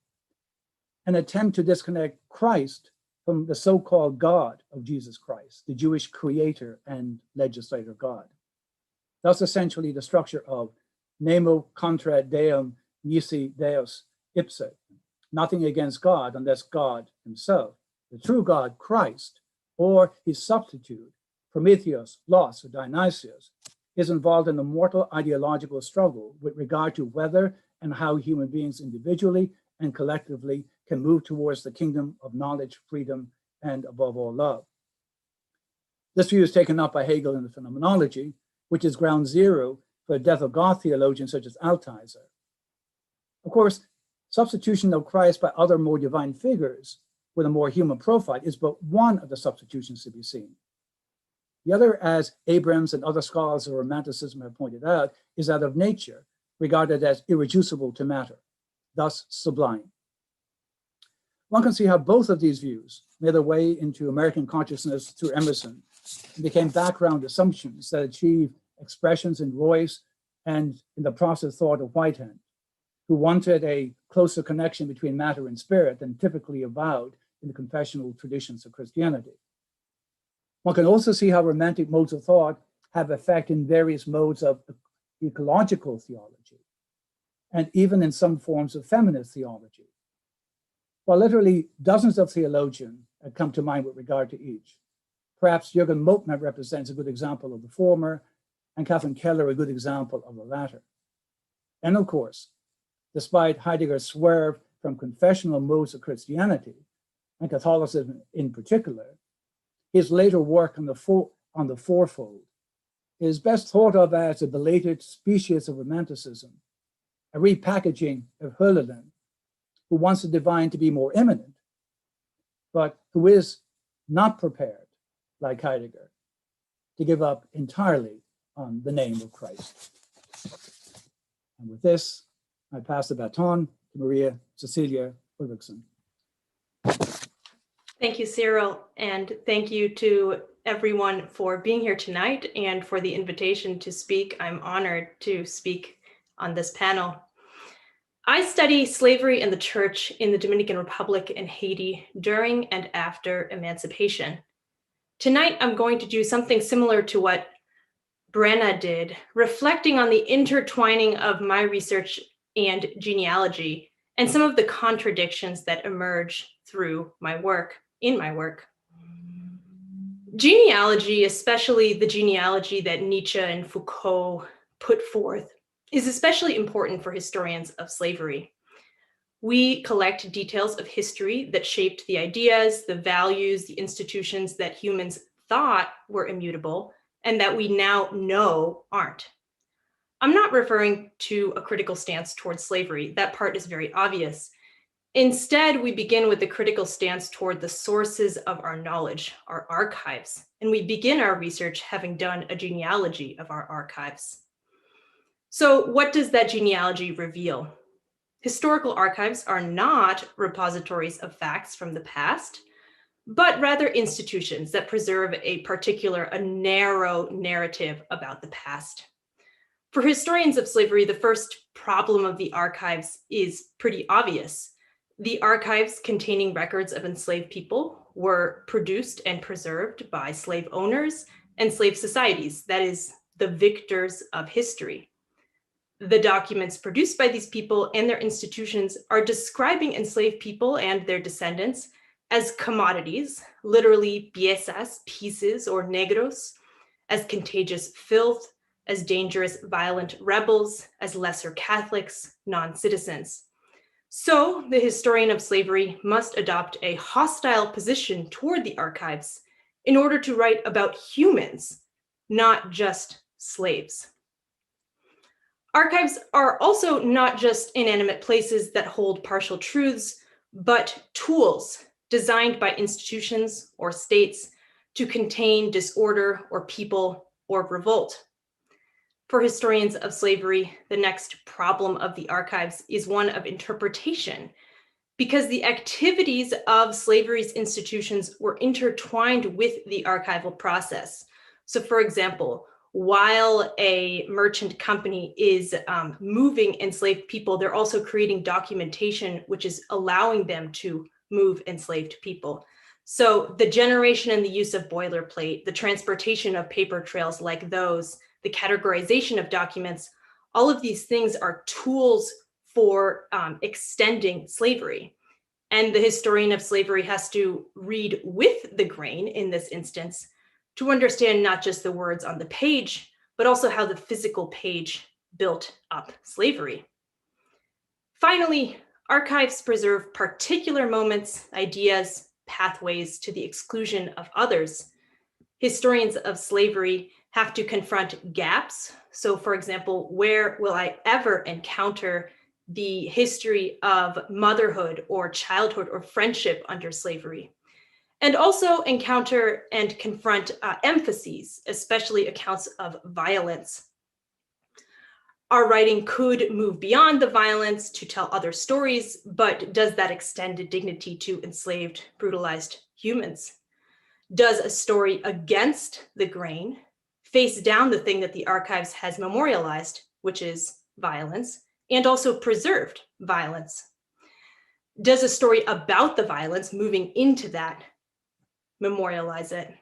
an attempt to disconnect Christ from the so-called God of Jesus Christ, the Jewish creator and legislator God. Thus, essentially, the structure of nemo contra deum nisi deus ipse, nothing against God unless God himself, the true God, Christ, or his substitute, Prometheus, Los, or Dionysius, is involved in a mortal ideological struggle with regard to whether and how human beings individually and collectively can move towards the kingdom of knowledge, freedom, and above all, love. This view is taken up by Hegel in the Phenomenology, which is ground zero for the death of God theologians such as Altizer. Of course, substitution of Christ by other more divine figures with a more human profile is but one of the substitutions to be seen. The other, as Abrams and other scholars of Romanticism have pointed out, is that of nature, regarded as irreducible to matter, thus sublime. One can see how both of these views made their way into American consciousness through Emerson and became background assumptions that achieve expressions in Royce and in the process thought of Whitehead, who wanted a closer connection between matter and spirit than typically avowed in the confessional traditions of Christianity. One can also see how romantic modes of thought have effect in various modes of ecological theology, and even in some forms of feminist theology. While literally dozens of theologians have come to mind with regard to each, perhaps Jürgen Moltmann represents a good example of the former, and Catherine Keller a good example of the latter. And of course, despite Heidegger's swerve from confessional modes of Christianity, and Catholicism in particular, his later work on the fourfold is best thought of as a belated species of Romanticism, a repackaging of Hölderlin, who wants the divine to be more immanent, but who is not prepared, like Heidegger, to give up entirely on the name of Christ. And with this, I pass the baton to Maria Cecilia Ulrickson. Thank you, Cyril, and thank you to everyone for being here tonight and for the invitation to speak. I'm honored to speak on this panel. I study slavery and the church in the Dominican Republic and Haiti during and after emancipation. Tonight, I'm going to do something similar to what Brenna did, reflecting on the intertwining of my research and genealogy and some of the contradictions that emerge through my work, in my work. Genealogy, especially the genealogy that Nietzsche and Foucault put forth, is especially important for historians of slavery. We collect details of history that shaped the ideas, the values, the institutions that humans thought were immutable and that we now know aren't. I'm not referring to a critical stance towards slavery. That part is very obvious. Instead, we begin with the critical stance toward the sources of our knowledge, our archives, and we begin our research having done a genealogy of our archives. So what does that genealogy reveal? Historical archives are not repositories of facts from the past, but rather institutions that preserve a narrow narrative about the past. For historians of slavery, the first problem of the archives is pretty obvious. The archives containing records of enslaved people were produced and preserved by slave owners and slave societies, that is, the victors of history. The documents produced by these people and their institutions are describing enslaved people and their descendants as commodities, literally piezas, pieces, or negros, as contagious filth, as dangerous, violent rebels, as lesser Catholics, non-citizens. So the historian of slavery must adopt a hostile position toward the archives in order to write about humans, not just slaves. Archives are also not just inanimate places that hold partial truths, but tools designed by institutions or states to contain disorder or people or revolt. For historians of slavery, the next problem of the archives is one of interpretation, because the activities of slavery's institutions were intertwined with the archival process. So for example, while a merchant company is moving enslaved people, they're also creating documentation which is allowing them to move enslaved people. So the generation and the use of boilerplate, the transportation of paper trails like those, the categorization of documents, all of these things are tools for extending slavery. And the historian of slavery has to read with the grain in this instance to understand not just the words on the page, but also how the physical page built up slavery. Finally, archives preserve particular moments, ideas, pathways to the exclusion of others. Historians of slavery have to confront gaps. So for example, where will I ever encounter the history of motherhood or childhood or friendship under slavery? And also encounter and confront emphases, especially accounts of violence. Our writing could move beyond the violence to tell other stories, but does that extend dignity to enslaved, brutalized humans? Does a story against the grain face down the thing that the archives has memorialized, which is violence, and also preserved violence? Does a story about the violence moving into that memorialize it?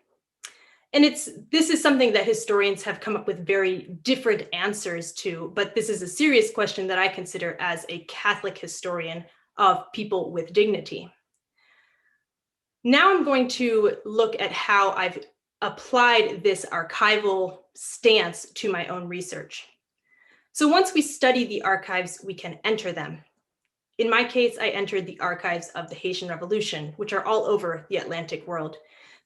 And this is something that historians have come up with very different answers to, but this is a serious question that I consider as a Catholic historian of people with dignity. Now I'm going to look at how I've applied this archival stance to my own research. So once we study the archives, we can enter them. In my case, I entered the archives of the Haitian Revolution, which are all over the Atlantic world.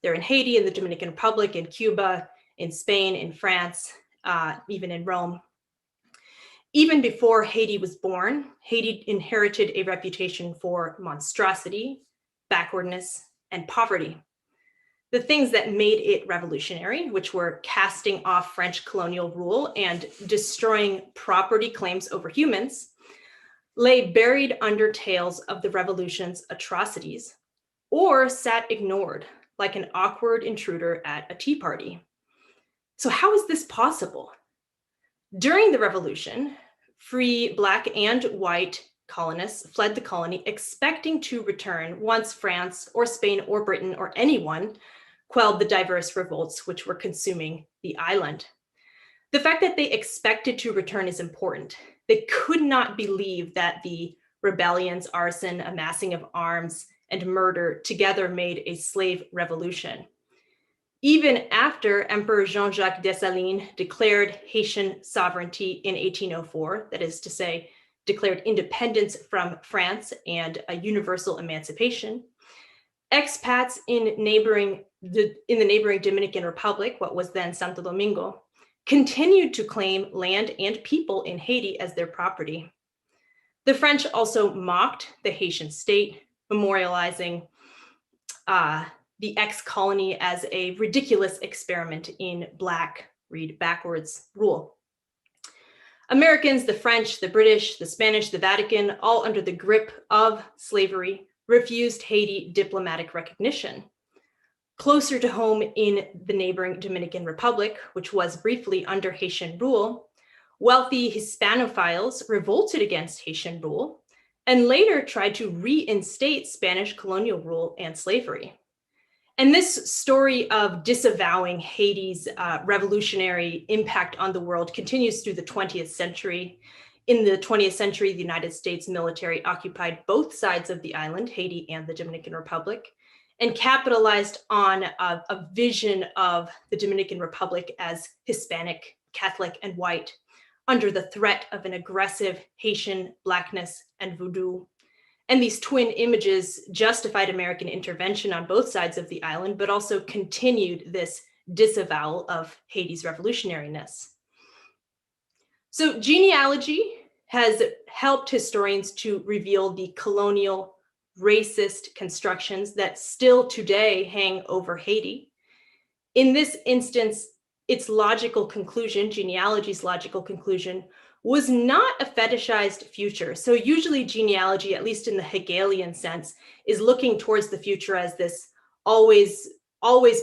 They're in Haiti, in the Dominican Republic, in Cuba, in Spain, in France, even in Rome. Even before Haiti was born, Haiti inherited a reputation for monstrosity, backwardness, and poverty. The things that made it revolutionary, which were casting off French colonial rule and destroying property claims over humans, lay buried under tales of the revolution's atrocities, or sat ignored like an awkward intruder at a tea party. So how is this possible? During the revolution, free Black and white colonists fled the colony expecting to return once France or Spain or Britain or anyone quelled the diverse revolts which were consuming the island. The fact that they expected to return is important. They could not believe that the rebellions, arson, amassing of arms, and murder together made a slave revolution. Even after Emperor Jean-Jacques Dessalines declared Haitian sovereignty in 1804, that is to say, declared independence from France and a universal emancipation, expats in the neighboring Dominican Republic, what was then Santo Domingo, continued to claim land and people in Haiti as their property. The French also mocked the Haitian state, memorializing the ex-colony as a ridiculous experiment in Black, read backwards, rule. Americans, the French, the British, the Spanish, the Vatican, all under the grip of slavery, refused Haiti diplomatic recognition. Closer to home in the neighboring Dominican Republic, which was briefly under Haitian rule, wealthy Hispanophiles revolted against Haitian rule and later tried to reinstate Spanish colonial rule and slavery. And this story of disavowing Haiti's revolutionary impact on the world continues through the 20th century. In the 20th century, the United States military occupied both sides of the island, Haiti and the Dominican Republic, and capitalized on a vision of the Dominican Republic as Hispanic, Catholic, and white, under the threat of an aggressive Haitian Blackness and voodoo. And these twin images justified American intervention on both sides of the island, but also continued this disavowal of Haiti's revolutionariness. So genealogy has helped historians to reveal the colonial racist constructions that still today hang over Haiti. In this instance, its logical conclusion, genealogy's logical conclusion, was not a fetishized future. So usually genealogy, at least in the Hegelian sense, is looking towards the future as this always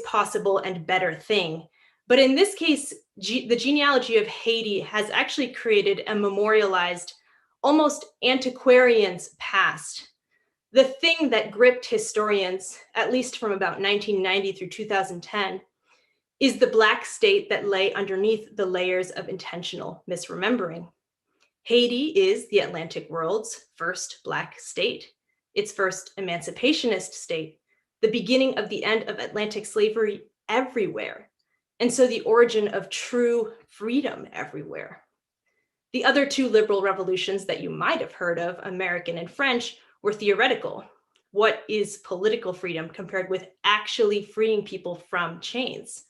possible and better thing. But in this case, the genealogy of Haiti has actually created a memorialized, almost antiquarian's past. The thing that gripped historians, at least from about 1990 through 2010, is the Black state that lay underneath the layers of intentional misremembering. Haiti is the Atlantic world's first Black state, its first emancipationist state, the beginning of the end of Atlantic slavery everywhere, and so the origin of true freedom everywhere. The other two liberal revolutions that you might have heard of, American and French, were theoretical. What is political freedom compared with actually freeing people from chains?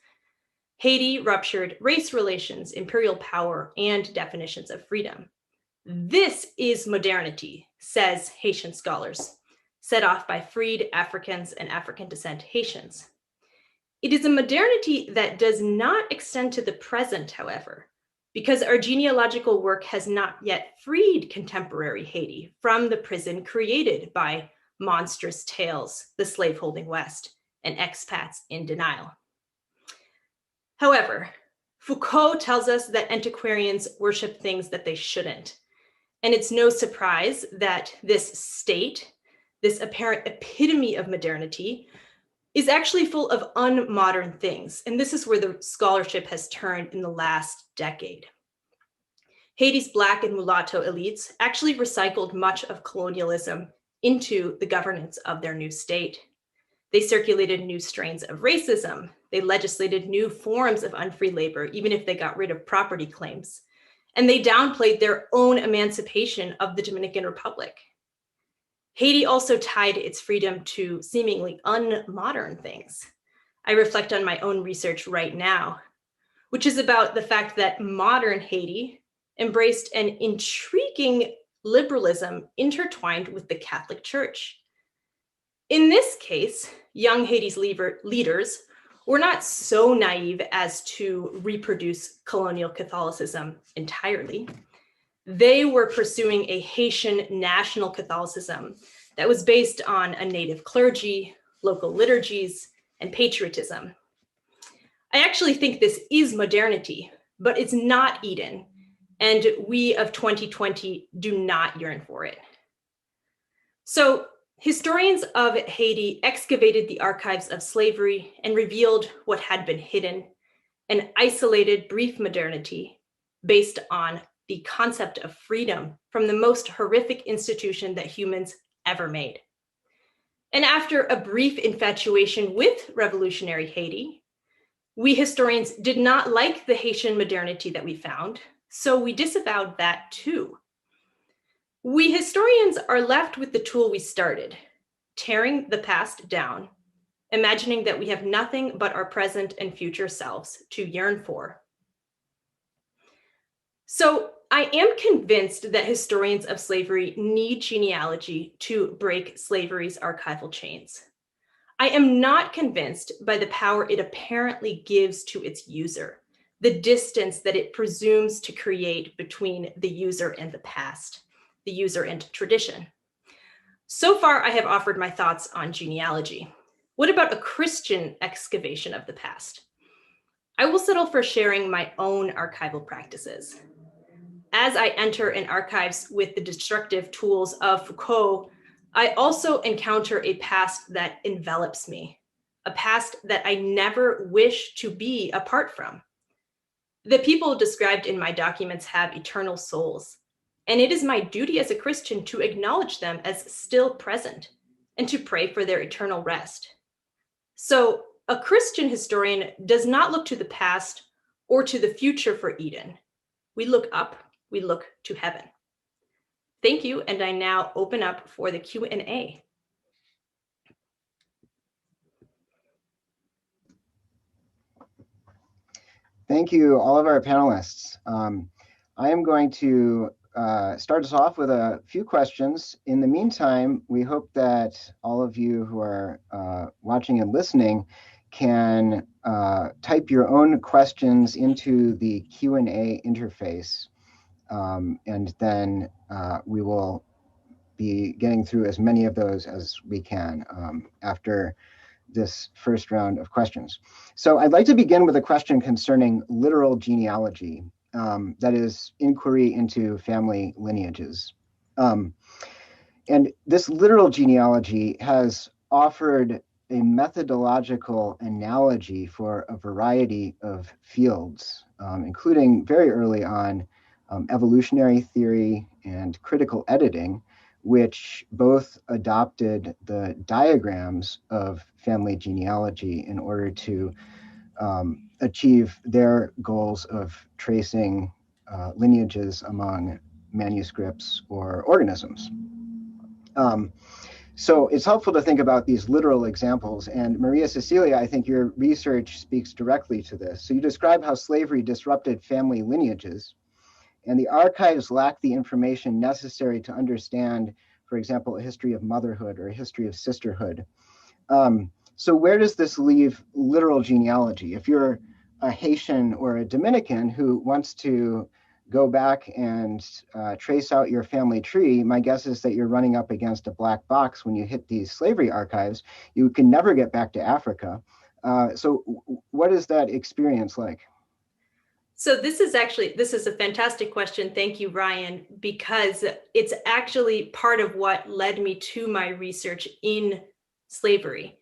Haiti ruptured race relations, imperial power, and definitions of freedom. This is modernity, says Haitian scholars, set off by freed Africans and African descent Haitians. It is a modernity that does not extend to the present, however, because our genealogical work has not yet freed contemporary Haiti from the prison created by monstrous tales, the slaveholding West, and expats in denial. However, Foucault tells us that antiquarians worship things that they shouldn't. And it's no surprise that this state, this apparent epitome of modernity, is actually full of unmodern things. And this is where the scholarship has turned in the last decade. Haiti's Black and mulatto elites actually recycled much of colonialism into the governance of their new state. They circulated new strains of racism. They legislated new forms of unfree labor, even if they got rid of property claims. And they downplayed their own emancipation of the Dominican Republic. Haiti also tied its freedom to seemingly unmodern things. I reflect on my own research right now, which is about the fact that modern Haiti embraced an intriguing liberalism intertwined with the Catholic Church. In this case, young Haiti's leaders were not so naive as to reproduce colonial Catholicism entirely. They were pursuing a Haitian national Catholicism that was based on a native clergy, local liturgies, and patriotism. I actually think this is modernity, but it's not Eden, and we of 2020 do not yearn for it. So historians of Haiti excavated the archives of slavery and revealed what had been hidden, an isolated brief modernity based on the concept of freedom from the most horrific institution that humans ever made. And after a brief infatuation with revolutionary Haiti, we historians did not like the Haitian modernity that we found, so we disavowed that too. We historians are left with the tool we started, tearing the past down, imagining that we have nothing but our present and future selves to yearn for. So I am convinced that historians of slavery need genealogy to break slavery's archival chains. I am not convinced by the power it apparently gives to its user, the distance that it presumes to create between the user and the past, the user and tradition. So far, I have offered my thoughts on genealogy. What about a Christian excavation of the past? I will settle for sharing my own archival practices. As I enter in archives with the destructive tools of Foucault, I also encounter a past that envelops me, a past that I never wish to be apart from. The people described in my documents have eternal souls, and it is my duty as a Christian to acknowledge them as still present and to pray for their eternal rest. So a Christian historian does not look to the past or to the future for Eden. We look up, we look to heaven. Thank you, and I now open up for the Q&A. Thank you, all of our panelists. I am going to start us off with a few questions. In the meantime, we hope that all of you who are watching and listening can type your own questions into the Q&A interface. And then we will be getting through as many of those as we can after this first round of questions. So I'd like to begin with a question concerning literal genealogy, that is inquiry into family lineages. And this literal genealogy has offered a methodological analogy for a variety of fields, including very early on evolutionary theory and critical editing, which both adopted the diagrams of family genealogy in order to achieve their goals of tracing lineages among manuscripts or organisms. So it's helpful to think about these literal examples. And Maria Cecilia, I think your research speaks directly to this. So you describe how slavery disrupted family lineages, and the archives lack the information necessary to understand, for example, a history of motherhood or a history of sisterhood. So where does this leave literal genealogy? If you're a Haitian or a Dominican who wants to go back and trace out your family tree, my guess is that you're running up against a black box when you hit these slavery archives. You can never get back to Africa. So what is that experience like? So this is a fantastic question. Thank you, Ryan, because it's actually part of what led me to my research in slavery.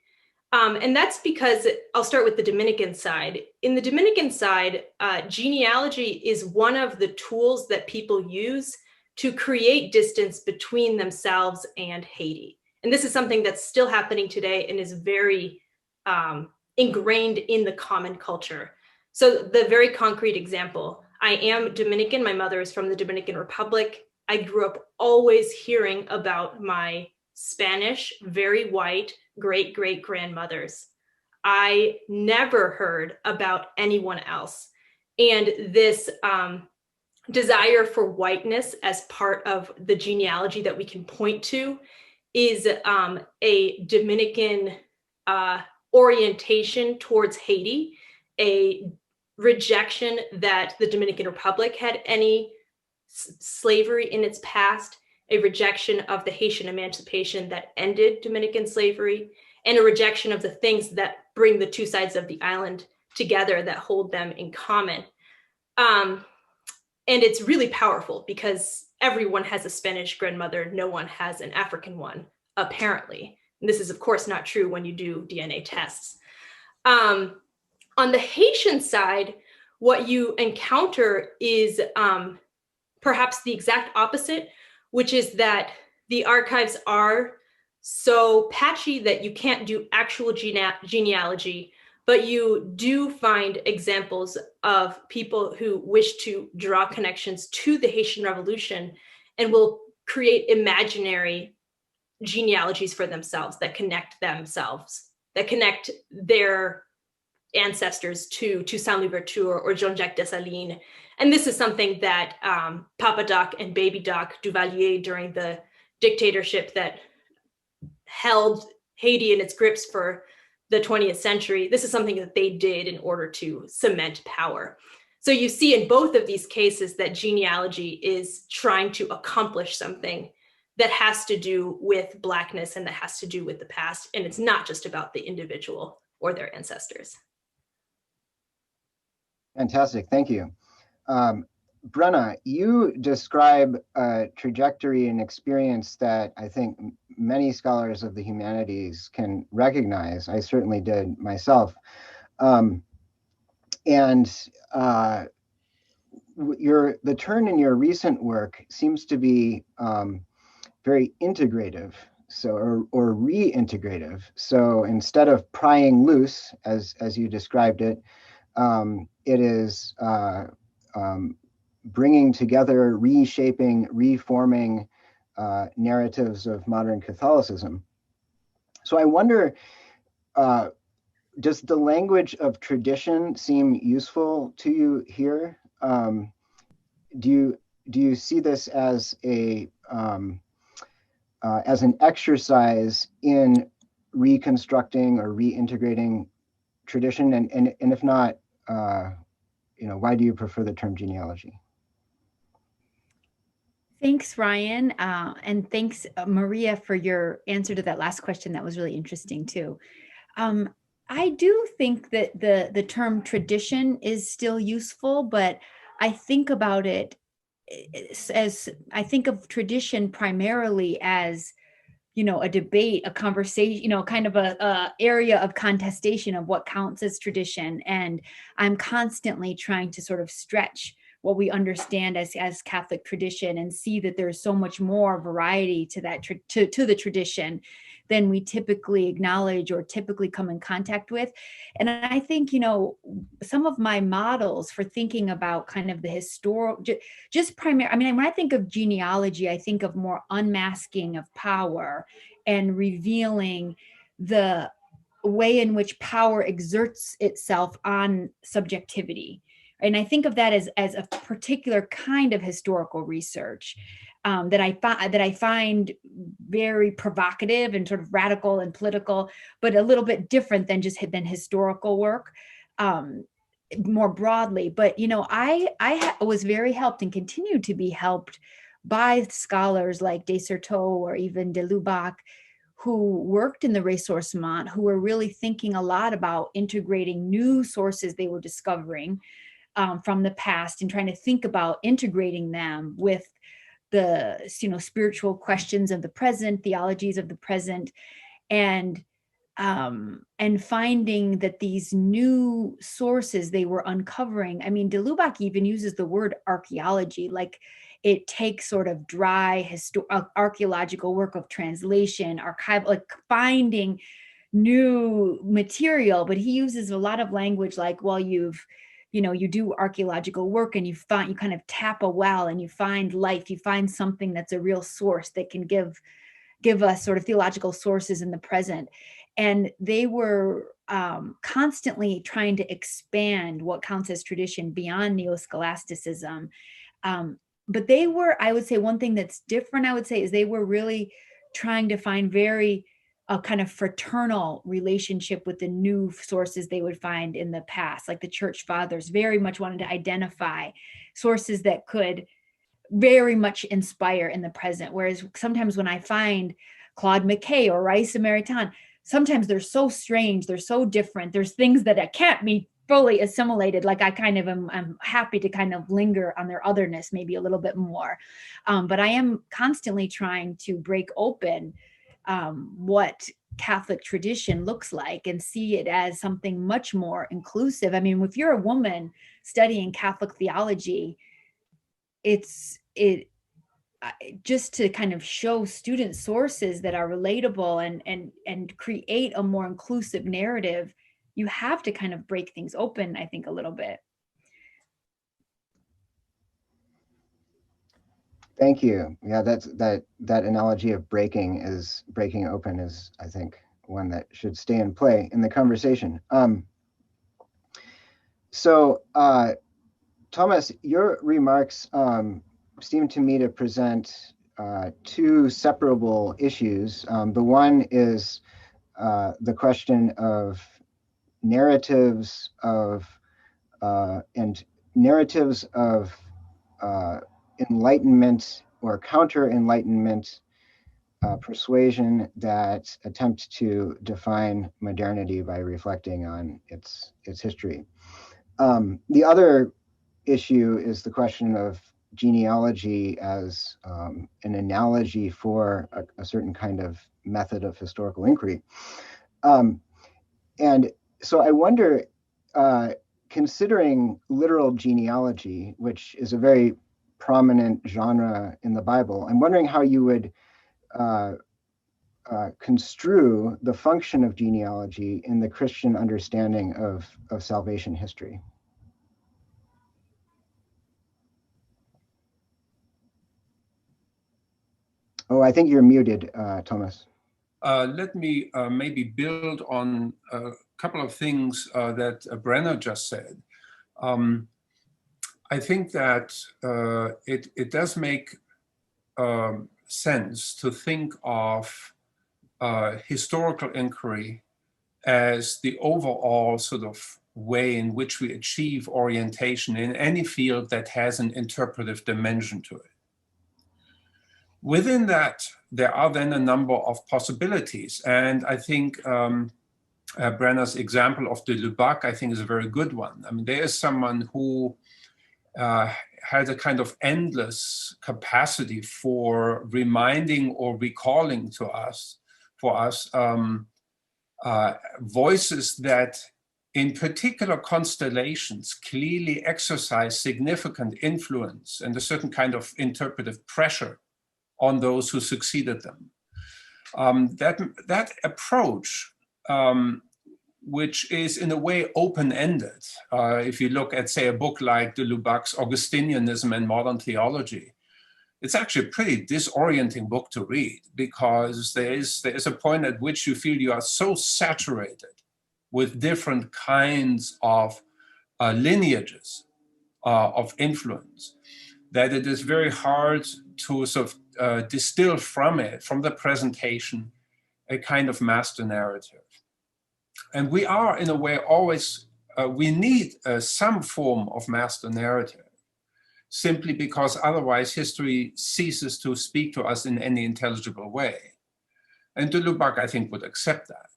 And that's because I'll start with the Dominican side. In the Dominican side, genealogy is one of the tools that people use to create distance between themselves and Haiti. And this is something that's still happening today and is very ingrained in the common culture. So the very concrete example, I am Dominican. My mother is from the Dominican Republic. I grew up always hearing about my Spanish, very white, great-great-grandmothers. I never heard about anyone else. And this desire for whiteness as part of the genealogy that we can point to is a Dominican orientation towards Haiti, a rejection that the Dominican Republic had any slavery in its past, a rejection of the Haitian emancipation that ended Dominican slavery, and a rejection of the things that bring the two sides of the island together, that hold them in common. And it's really powerful because everyone has a Spanish grandmother, no one has an African one, apparently. And this is, of course, not true when you do DNA tests. On the Haitian side, what you encounter is perhaps the exact opposite, which is that the archives are so patchy that you can't do actual genealogy, but you do find examples of people who wish to draw connections to the Haitian Revolution and will create imaginary genealogies for themselves that connect their ancestors to Toussaint Louverture or Jean-Jacques Dessalines. And this is something that Papa Doc and Baby Doc Duvalier, during the dictatorship that held Haiti in its grips for the 20th century, this is something that they did in order to cement power. So you see in both of these cases that genealogy is trying to accomplish something that has to do with Blackness and that has to do with the past. And it's not just about the individual or their ancestors. Fantastic, thank you. Brenna, you describe a trajectory and experience that I think many scholars of the humanities can recognize. I certainly did myself. The turn in your recent work seems to be very integrative, so or reintegrative. So instead of prying loose, as you described it, it is bringing together, reshaping, reforming narratives of modern Catholicism. So I wonder, does the language of tradition seem useful to you here? Do you see this as an exercise in reconstructing or reintegrating tradition? And if not, why do you prefer the term genealogy? Thanks, Ryan. And thanks, Maria, for your answer to that last question. That was really interesting too. I do think that the term tradition is still useful, but I think about it as, I think of tradition primarily as, a debate, a conversation, kind of a area of contestation of what counts as tradition. And I'm constantly trying to sort of stretch what we understand as Catholic tradition and see that there's so much more variety to that to the tradition than we typically acknowledge or typically come in contact with. And I think, some of my models for thinking about kind of the historical, just primary, when I think of genealogy, I think of more unmasking of power and revealing the way in which power exerts itself on subjectivity. And I think of that as a particular kind of historical research that I find very provocative and sort of radical and political, but a little bit different than historical work more broadly. But I was very helped and continue to be helped by scholars like Desserteau or even de Lubac, who worked in the ressourcement, who were really thinking a lot about integrating new sources they were discovering from the past and trying to think about integrating them with the spiritual questions of the present, theologies of the present, and finding that these new sources they were uncovering. De Lubac even uses the word archaeology, like it takes sort of dry archaeological work of translation, archival, like finding new material, but he uses a lot of language like, well, you do archaeological work and you kind of tap a well and you find life, you find something that's a real source that can give us sort of theological sources in the present. And they were constantly trying to expand what counts as tradition beyond neo-scholasticism. But they were, I would say, one thing that's different, is they were really trying to find very a kind of fraternal relationship with the new sources they would find in the past. Like the church fathers very much wanted to identify sources that could very much inspire in the present. Whereas sometimes when I find Claude McKay or Raissa Maritain, sometimes they're so strange, they're so different. There's things that I can't be fully assimilated. Like I kind of I'm happy to kind of linger on their otherness maybe a little bit more. But I am constantly trying to break open what Catholic tradition looks like and see it as something much more inclusive. I mean, if you're a woman studying Catholic theology, just to kind of show student sources that are relatable and create a more inclusive narrative, you have to kind of break things open, I think, a little bit. Thank you. Yeah, that analogy of breaking open is, I think, one that should stay in play in the conversation. Thomas, your remarks seem to me to present two separable issues. The one is the question of narratives of Enlightenment or counter-Enlightenment persuasion that attempt to define modernity by reflecting on its history. The other issue is the question of genealogy as an analogy for a certain kind of method of historical inquiry. And so I wonder, considering literal genealogy, which is a very prominent genre in the Bible, I'm wondering how you would construe the function of genealogy in the Christian understanding of salvation history. Oh, I think you're muted, Thomas. Let me maybe build on a couple of things that Brenna just said. I think that it does make sense to think of historical inquiry as the overall sort of way in which we achieve orientation in any field that has an interpretive dimension to it. Within that, there are then a number of possibilities. And I think Brenna's example of de Lubac, I think, is a very good one. I mean, there is someone who has a kind of endless capacity for reminding or recalling to us, voices that in particular constellations clearly exercise significant influence and a certain kind of interpretive pressure on those who succeeded them. That approach, which is in a way open-ended, if you look at, say, a book like de Lubac's Augustinianism and Modern Theology, it's actually a pretty disorienting book to read, because there is a point at which you feel you are so saturated with different kinds of lineages of influence that it is very hard to sort of distill from it, from the presentation, a kind of master narrative. And we are, in a way, always, we need some form of master narrative, simply because otherwise history ceases to speak to us in any intelligible way. And de Lubac, I think, would accept that.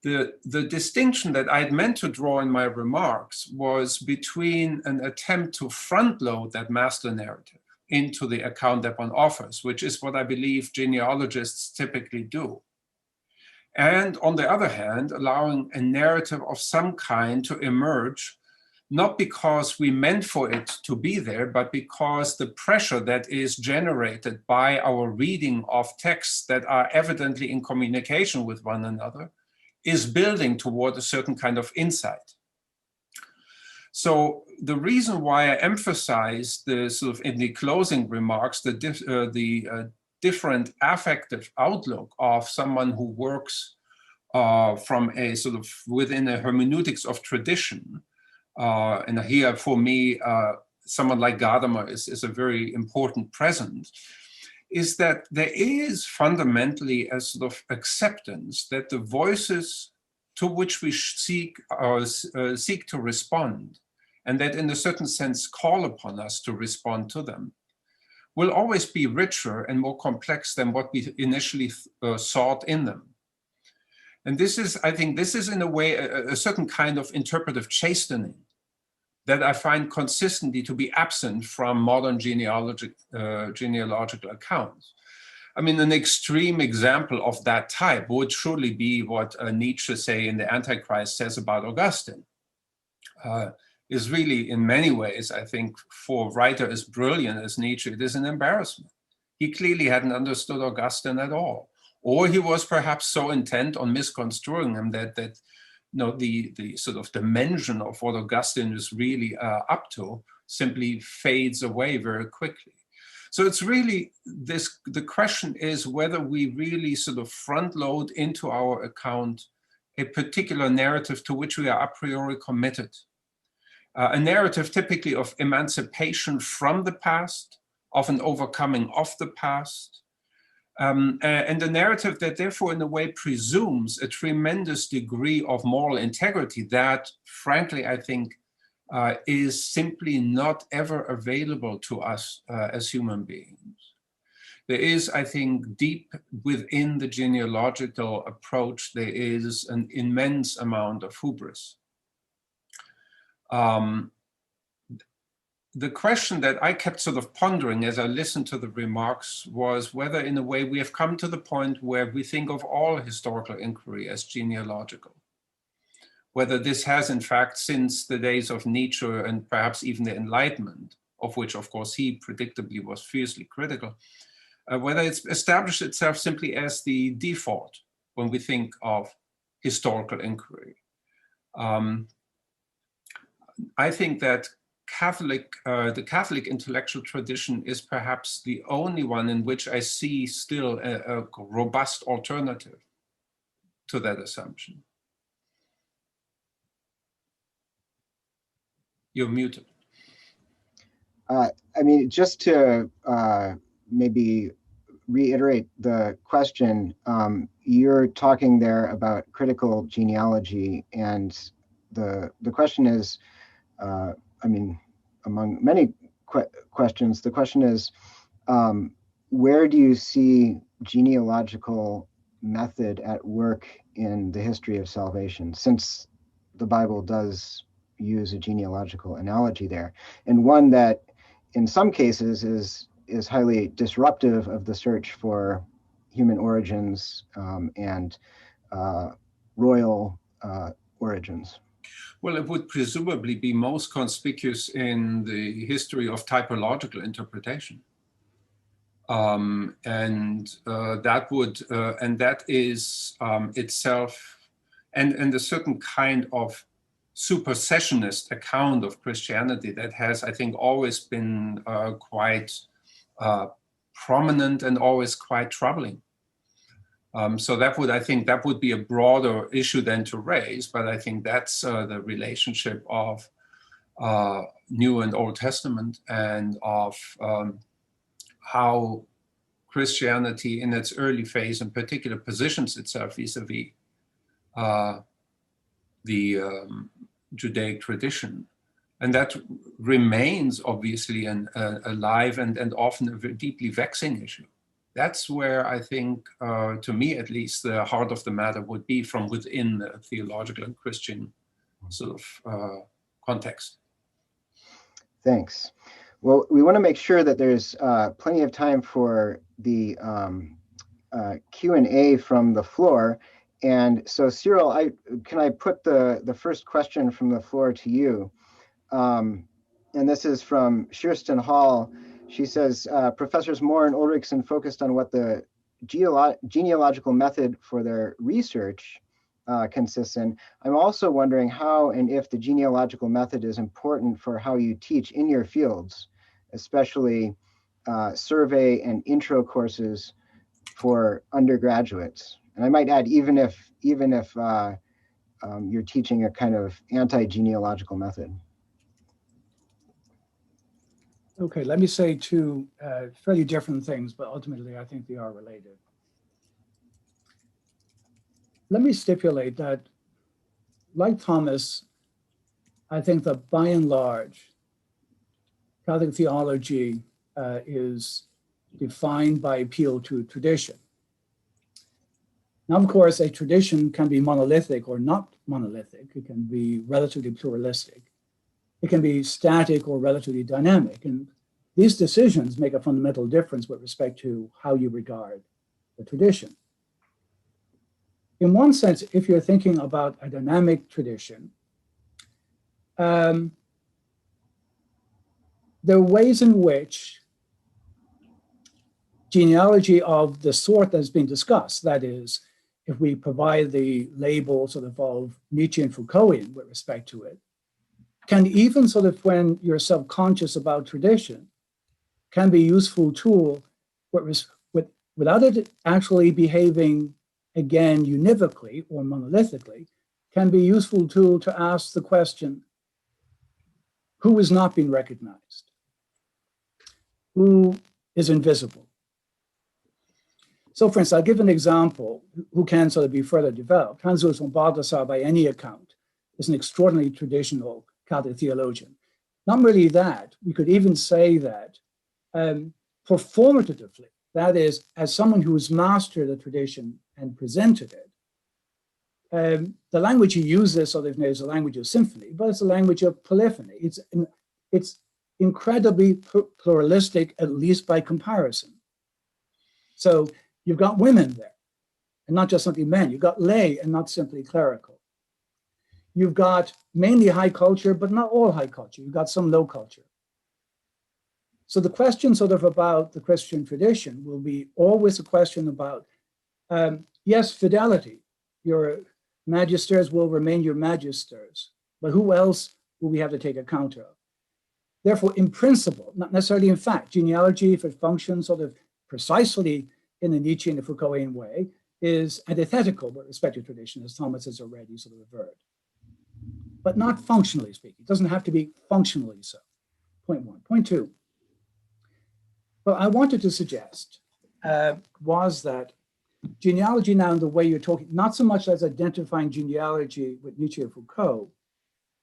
The distinction that I had meant to draw in my remarks was between an attempt to front load that master narrative into the account that one offers, which is what I believe genealogists typically do. And on the other hand, allowing a narrative of some kind to emerge, not because we meant for it to be there, but because the pressure that is generated by our reading of texts that are evidently in communication with one another is building toward a certain kind of insight. So the reason why I emphasize the sort of in the closing remarks, the different affective outlook of someone who works from a sort of within a hermeneutics of tradition, and here for me, someone like Gadamer is a very important present, is that there is fundamentally a sort of acceptance that the voices to which we seek to respond, and that in a certain sense call upon us to respond to them, will always be richer and more complex than what we initially sought in them. And this is, I think, this is in a way a certain kind of interpretive chastening that I find consistently to be absent from modern genealogical accounts. I mean, an extreme example of that type would surely be what Nietzsche, say, in the Antichrist says about Augustine. Is really, in many ways, I think, for a writer as brilliant as Nietzsche, it is an embarrassment. He clearly hadn't understood Augustine at all. Or he was perhaps so intent on misconstruing him that you know, the sort of dimension of what Augustine is really up to simply fades away very quickly. So it's really this, the question is whether we really sort of front load into our account a particular narrative to which we are a priori committed. A narrative typically of emancipation from the past, of an overcoming of the past, and a narrative that therefore in a way presumes a tremendous degree of moral integrity that, frankly, I think is simply not ever available to us as human beings. There is, I think, deep within the genealogical approach, there is an immense amount of hubris. The question that I kept sort of pondering as I listened to the remarks was whether in a way we have come to the point where we think of all historical inquiry as genealogical. Whether this has in fact, since the days of Nietzsche and perhaps even the Enlightenment, of which of course he predictably was fiercely critical, whether it's established itself simply as the default when we think of historical inquiry. I think that the Catholic intellectual tradition is perhaps the only one in which I see still a robust alternative to that assumption. You're muted. I mean, just to maybe reiterate the question, you're talking there about critical genealogy, and the question is, I mean, among many questions, the question is, where do you see genealogical method at work in the history of salvation, since the Bible does use a genealogical analogy there, and one that in some cases is highly disruptive of the search for human origins and royal origins? Well, it would presumably be most conspicuous in the history of typological interpretation. That is itself, and a certain kind of supersessionist account of Christianity that has, I think, always been quite prominent and always quite troubling. So that would, I think, that would be a broader issue than to raise, but I think that's the relationship of New and Old Testament and of how Christianity in its early phase in particular positions itself vis-a-vis the Judaic tradition. And that remains obviously a live and often a very deeply vexing issue. That's where I think, to me at least, the heart of the matter would be from within the theological and Christian sort of context. Thanks. Well, we want to make sure that there's plenty of time for the Q&A from the floor. And so, Cyril, can I put the first question from the floor to you? And this is from Kirsten Hall. She says, Professors Moore and Ulrickson focused on what the genealogical method for their research consists in. I'm also wondering how and if the genealogical method is important for how you teach in your fields, especially survey and intro courses for undergraduates. And I might add, even if you're teaching a kind of anti-genealogical method. Okay, let me say two fairly different things, but ultimately I think they are related. Let me stipulate that, like Thomas, I think that by and large, Catholic theology is defined by appeal to tradition. Now, of course, a tradition can be monolithic or not monolithic. It can be relatively pluralistic. It can be static or relatively dynamic. And these decisions make a fundamental difference with respect to how you regard the tradition. In one sense, if you're thinking about a dynamic tradition, there are ways in which genealogy of the sort that's been discussed, that is, if we provide the label sort of Nietzsche and Foucaultian with respect to it, can even sort of, when you're self-conscious about tradition, can be a useful tool without it actually behaving, again, univocally or monolithically, can be a useful tool to ask the question, who is not being recognized? Who is invisible? So for instance, I'll give an example who can sort of be further developed. Hans Urs von Balthasar, by any account, is an extraordinarily traditional Catholic theologian. Not merely that, we could even say that performatively, that is, as someone who has mastered the tradition and presented it, the language he uses sort of is a language of symphony, but it's a language of polyphony. It's incredibly pluralistic, at least by comparison. So you've got women there, and not just simply men. You've got lay and not simply clerical. You've got mainly high culture, but not all high culture. You've got some low culture. So the question sort of about the Christian tradition will be always a question about, yes, fidelity. Your magisters will remain your magisters, but who else will we have to take account of? Therefore, in principle, not necessarily in fact, genealogy, if it functions sort of precisely in the Nietzsche and the Foucaultian way, is antithetical with respect to tradition, as Thomas has already sort of averred. But not functionally speaking. It doesn't have to be functionally so. Point one. Point two. What I wanted to suggest was that genealogy now, in the way you're talking, not so much as identifying genealogy with Nietzsche or Foucault,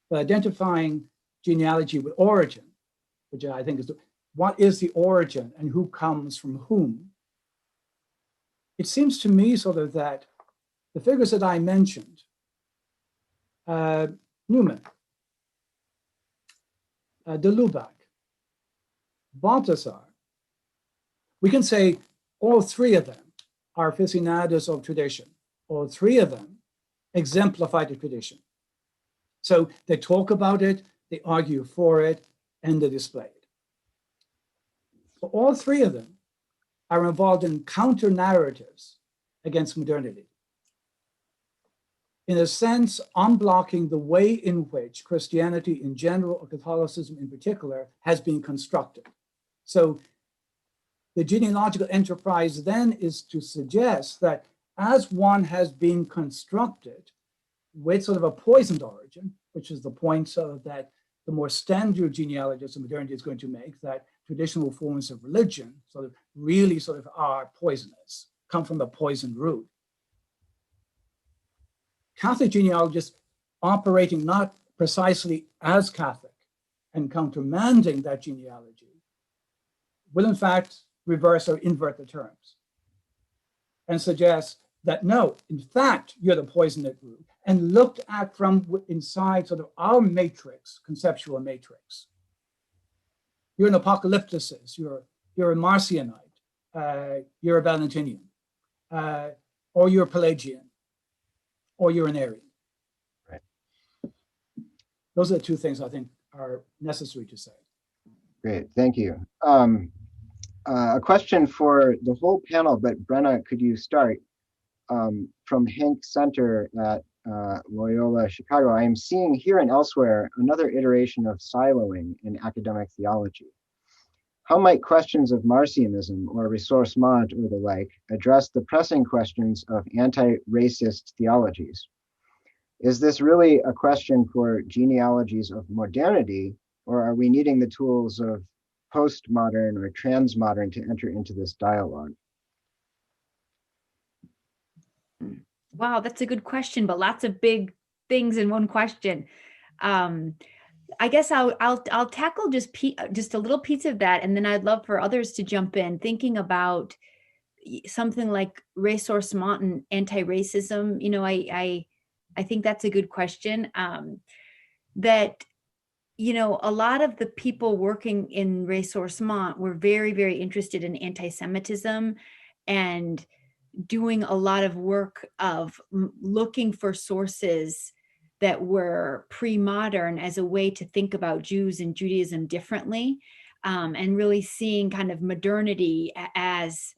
but identifying genealogy with origin, which I think is what is the origin and who comes from whom. It seems to me sort of that the figures that I mentioned, Newman, de Lubac, Balthasar, we can say all three of them are aficionados of tradition. All three of them exemplify the tradition. So they talk about it, they argue for it, and they display it. But all three of them are involved in counter narratives against modernity. In a sense, unblocking the way in which Christianity in general, or Catholicism in particular, has been constructed. So the genealogical enterprise then is to suggest that as one has been constructed with sort of a poisoned origin, which is the point that the more standard genealogists of modernity is going to make, that traditional forms of religion sort of really sort of are poisonous, come from a poisoned root. Catholic genealogists operating not precisely as Catholic and countermanding that genealogy will in fact reverse or invert the terms and suggest that no, in fact, you're the poisoned root, and looked at from inside sort of our matrix, conceptual matrix. You're an apocalypticist, you're a Marcionite, you're a Valentinian, or you're a Pelagian, or you're an Arian. Right. Those are the two things I think are necessary to say. Great, thank you. A question for the whole panel, but Brenna, could you start? From Hank Center at Loyola Chicago. I am seeing here and elsewhere another iteration of siloing in academic theology. How might questions of Marcionism or ressourcement or the like address the pressing questions of anti-racist theologies? Is this really a question for genealogies of modernity, or are we needing the tools of postmodern or transmodern to enter into this dialogue? Wow, that's a good question, but lots of big things in one question. I guess I'll tackle just a little piece of that, and then I'd love for others to jump in, thinking about something like ressourcement and anti-racism. You know, I think that's a good question. That, you know, a lot of the people working in ressourcement were very, very interested in anti-Semitism and doing a lot of work of looking for sources that were pre-modern as a way to think about Jews and Judaism differently, and really seeing kind of modernity as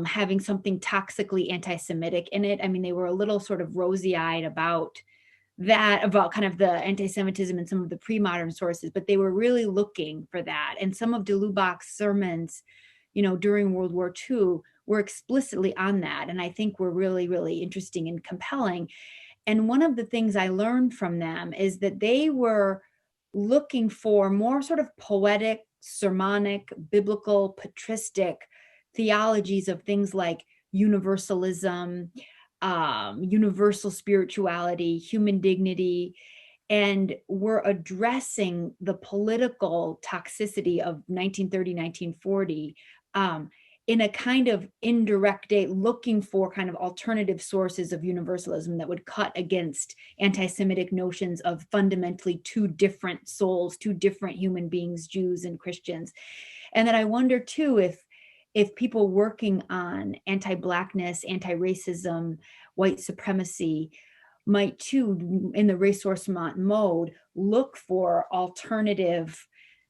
having something toxically anti-Semitic in it. I mean, they were a little sort of rosy-eyed about that, about kind of the anti-Semitism and some of the pre-modern sources, but they were really looking for that. And some of de Lubach's sermons, you know, during World War II were explicitly on that. And I think were really, really interesting and compelling. And one of the things I learned from them is that they were looking for more sort of poetic, sermonic, biblical, patristic theologies of things like universalism, universal spirituality, human dignity, and were addressing the political toxicity of 1930, 1940 in a kind of indirect way, looking for kind of alternative sources of universalism that would cut against anti-Semitic notions of fundamentally two different souls, two different human beings, Jews and Christians. And then I wonder too, if people working on anti-Blackness, anti-racism, white supremacy might too, in the ressourcement mode, look for alternative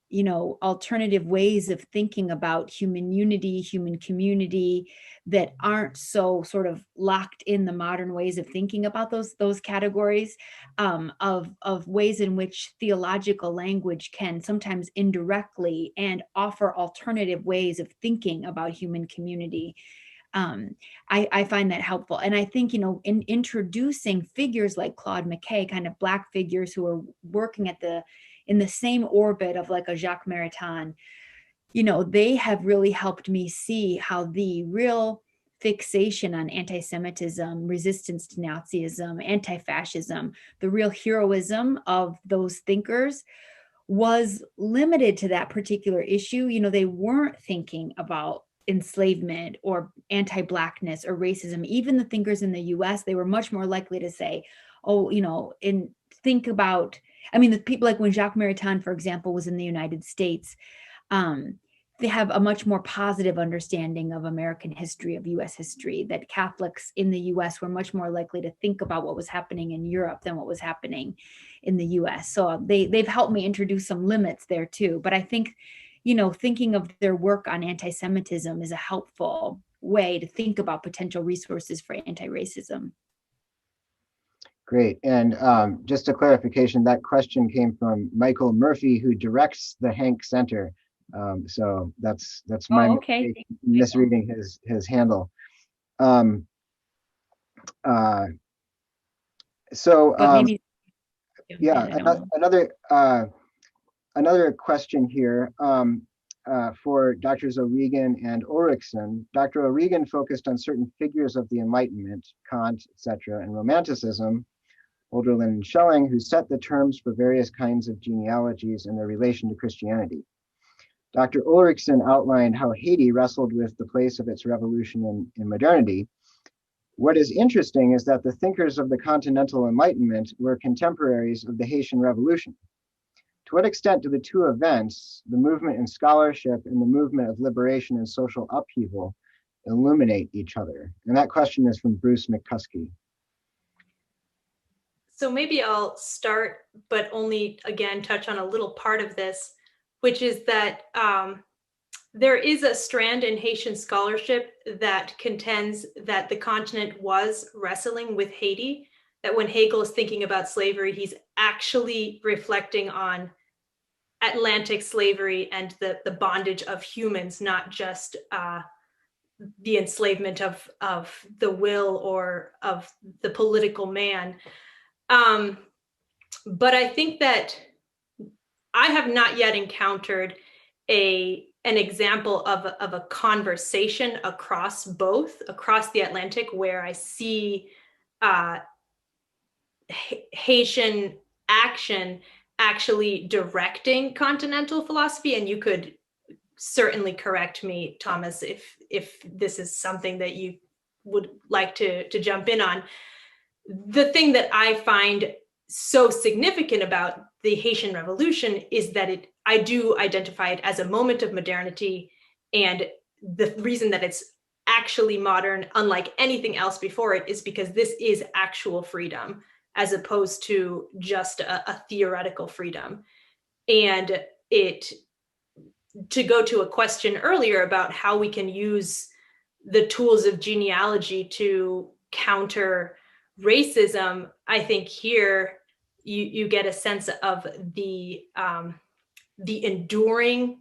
ways of thinking about human unity, human community, that aren't so sort of locked in the modern ways of thinking about those categories, of ways in which theological language can sometimes indirectly and offer alternative ways of thinking about human community. I find that helpful. And I think, you know, in introducing figures like Claude McKay, kind of Black figures who are working in the same orbit of like a Jacques Maritain, you know, they have really helped me see how the real fixation on anti-Semitism, resistance to Nazism, anti-fascism, the real heroism of those thinkers was limited to that particular issue. You know, they weren't thinking about enslavement or anti-Blackness or racism. Even the thinkers in the US, they were much more likely to say, oh, you know, think about, I mean, the people like when Jacques Maritain, for example, was in the United States, they have a much more positive understanding of American history, of US history, that Catholics in the US were much more likely to think about what was happening in Europe than what was happening in the US. So they've helped me introduce some limits there too. But I think, you know, thinking of their work on anti-Semitism is a helpful way to think about potential resources for anti-racism. Great. And just a clarification, that question came from Michael Murphy, who directs the Hank Center. So that's my mistake, misreading his handle. Another question here for Drs. O'Regan and Ulrickson. Dr. O'Regan focused on certain figures of the Enlightenment, Kant, etc., and Romanticism, Hölderlin and Schelling, who set the terms for various kinds of genealogies and their relation to Christianity. Dr. Ulrickson outlined how Haiti wrestled with the place of its revolution in modernity. What is interesting is that the thinkers of the Continental Enlightenment were contemporaries of the Haitian Revolution. To what extent do the two events, the movement in scholarship and the movement of liberation and social upheaval, illuminate each other? And that question is from Bruce McCuskey. So maybe I'll start, but only again touch on a little part of this, which is that there is a strand in Haitian scholarship that contends that the continent was wrestling with Haiti, that when Hegel is thinking about slavery, he's actually reflecting on Atlantic slavery and the bondage of humans, not just the enslavement of the will or of the political man. But I think that I have not yet encountered an example of a conversation across the Atlantic, where I see Haitian action actually directing continental philosophy, and you could certainly correct me, Thomas, if this is something that you would like to jump in on. The thing that I find so significant about the Haitian Revolution is that I do identify it as a moment of modernity, and the reason that it's actually modern, unlike anything else before it, is because this is actual freedom, as opposed to just a theoretical freedom. And to go to a question earlier about how we can use the tools of genealogy to counter racism, I think here you get a sense of the enduring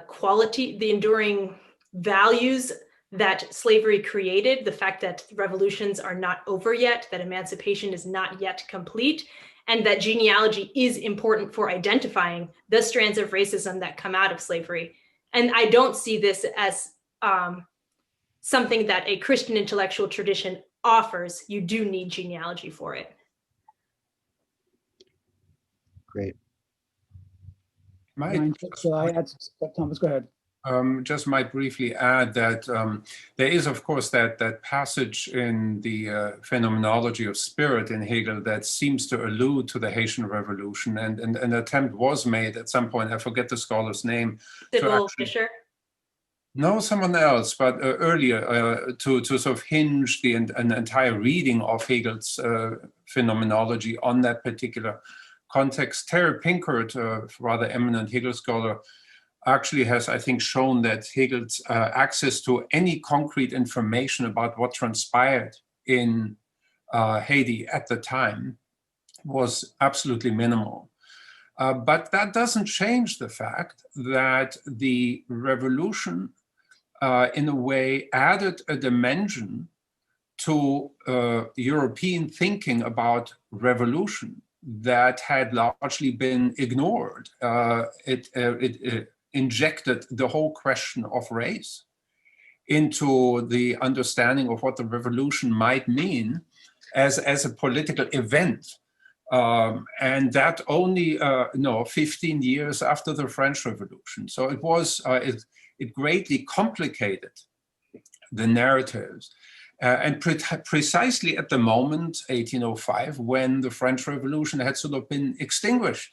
quality, the enduring values that slavery created, the fact that revolutions are not over yet, that emancipation is not yet complete, and that genealogy is important for identifying the strands of racism that come out of slavery. And I don't see this as something that a Christian intellectual tradition offers. You do need genealogy for it. Great. Shall I add, Thomas, go ahead. Just might briefly add that there is, of course, that passage in the Phenomenology of Spirit in Hegel that seems to allude to the Haitian Revolution, and an attempt was made at some point, I forget the scholar's name. Cyril Fisher? No, someone else, but earlier, to sort of hinge an entire reading of Hegel's phenomenology on that particular context. Terry Pinkert, a rather eminent Hegel scholar, actually has, I think, shown that Hegel's access to any concrete information about what transpired in Haiti at the time was absolutely minimal. But that doesn't change the fact that the revolution, in a way, added a dimension to European thinking about revolution that had largely been ignored. It injected the whole question of race into the understanding of what the revolution might mean as a political event. And that only 15 years after the French Revolution. So it was, it greatly complicated the narratives. And precisely at the moment, 1805, when the French Revolution had sort of been extinguished.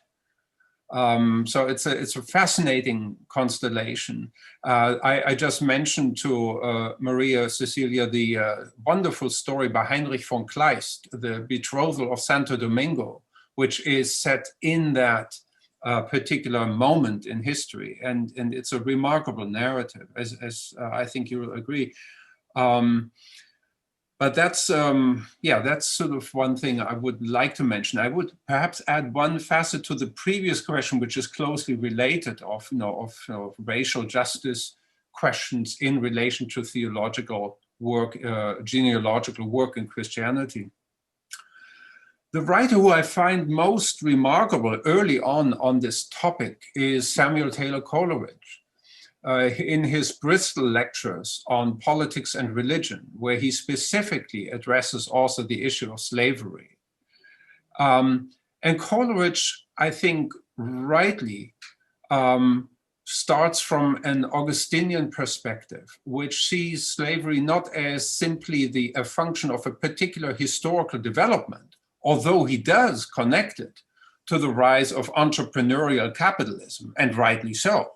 So it's a fascinating constellation. I just mentioned to Maria Cecilia the wonderful story by Heinrich von Kleist, the betrothal of Santo Domingo, which is set in that particular moment in history, and it's a remarkable narrative, as I think you will agree. But that's, that's sort of one thing I would like to mention. I would perhaps add one facet to the previous question, which is closely related of racial justice questions in relation to theological work, genealogical work in Christianity. The writer who I find most remarkable early on this topic is Samuel Taylor Coleridge. In his Bristol lectures on politics and religion, where he specifically addresses also the issue of slavery. And Coleridge, I think, rightly starts from an Augustinian perspective, which sees slavery not as simply a function of a particular historical development, although he does connect it to the rise of entrepreneurial capitalism, and rightly so.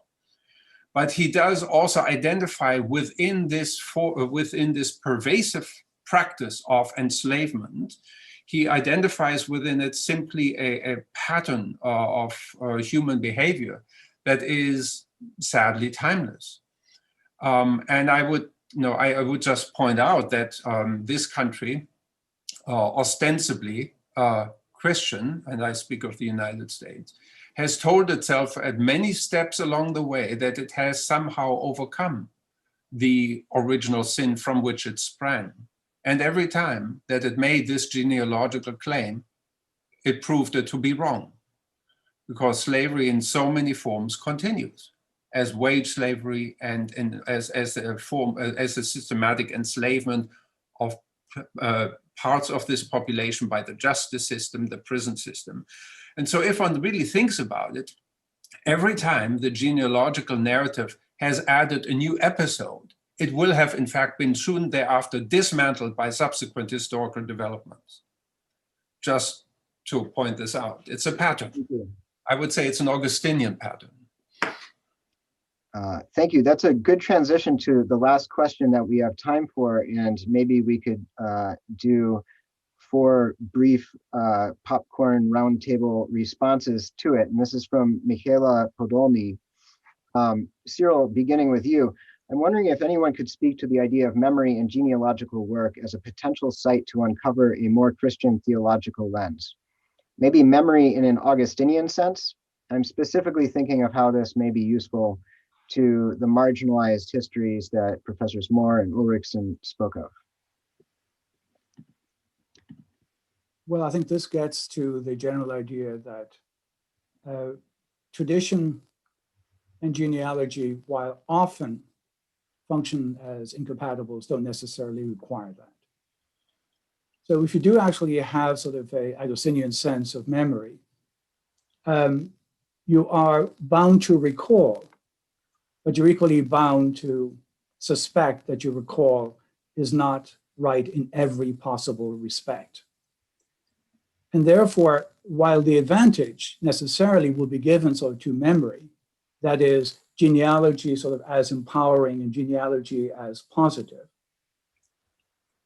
But he does also identify within this pervasive practice of enslavement, he identifies within it simply a pattern of human behavior that is sadly timeless. And I would just point out that this country, ostensibly Christian, and I speak of the United States, has told itself at many steps along the way that it has somehow overcome the original sin from which it sprang. And every time that it made this genealogical claim, it proved it to be wrong, because slavery in so many forms continues, as wage slavery and as a systematic enslavement of parts of this population by the justice system, the prison system. And so if one really thinks about it, every time the genealogical narrative has added a new episode, it will have in fact been soon thereafter dismantled by subsequent historical developments. Just to point this out, it's a pattern. I would say it's an Augustinian pattern. Thank you. That's a good transition to the last question that we have time for, and maybe we could do 4 brief popcorn roundtable responses to it. And this is from Michaela Podolny. Cyril, beginning with you, I'm wondering if anyone could speak to the idea of memory and genealogical work as a potential site to uncover a more Christian theological lens. Maybe memory in an Augustinian sense. I'm specifically thinking of how this may be useful to the marginalized histories that Professors Moore and Ulrickson spoke of. Well, I think this gets to the general idea that tradition and genealogy, while often function as incompatibles, don't necessarily require that. So if you do actually have sort of a Augustinian sense of memory, you are bound to recall, but you're equally bound to suspect that your recall is not right in every possible respect. And therefore, while the advantage necessarily will be given sort of to memory, that is genealogy sort of as empowering and genealogy as positive,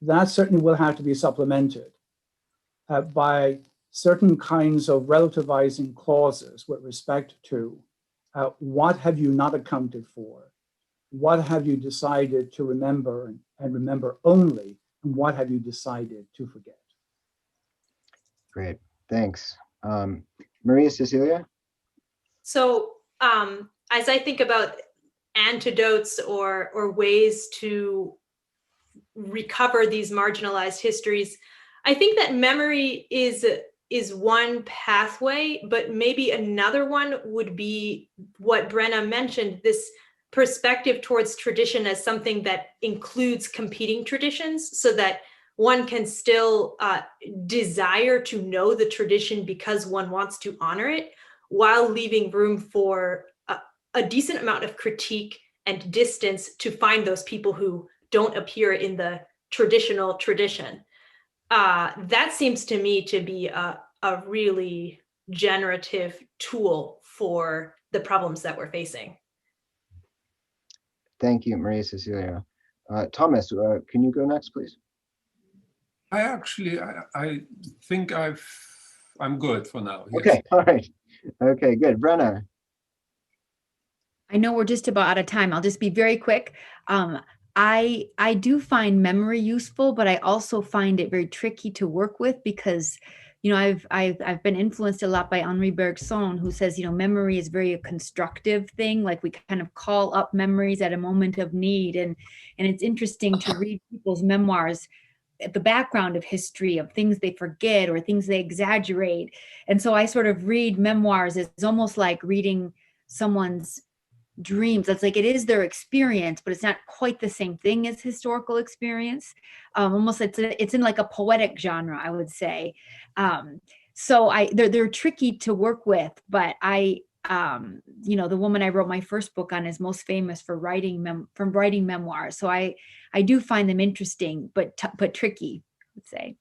that certainly will have to be supplemented by certain kinds of relativizing clauses with respect to what have you not accounted for, what have you decided to remember and remember only, and what have you decided to forget. Great, thanks. Maria Cecilia? So as I think about antidotes or ways to recover these marginalized histories, I think that memory is one pathway, but maybe another one would be what Brenna mentioned, this perspective towards tradition as something that includes competing traditions, so that one can still desire to know the tradition because one wants to honor it, while leaving room for a decent amount of critique and distance to find those people who don't appear in the traditional tradition. That seems to me to be a really generative tool for the problems that we're facing. Thank you, Maria Cecilia. Thomas, can you go next, please? I think I'm good for now. Yes. Okay, all right. Okay, good. Brenna. I know we're just about out of time. I'll just be very quick. I do find memory useful, but I also find it very tricky to work with because, you know, I've been influenced a lot by Henri Bergson, who says, you know, memory is very a constructive thing. Like we kind of call up memories at a moment of need, and it's interesting to read people's memoirs at the background of history of things they forget or things they exaggerate. And so I sort of read memoirs as almost like reading someone's dreams. It's like it is their experience, but it's not quite the same thing as historical experience. Almost it's in like a poetic genre, I would say. So they're tricky to work with, but you know, the woman I wrote my first book on is most famous for writing memoirs. So I do find them interesting, but tricky, I would say.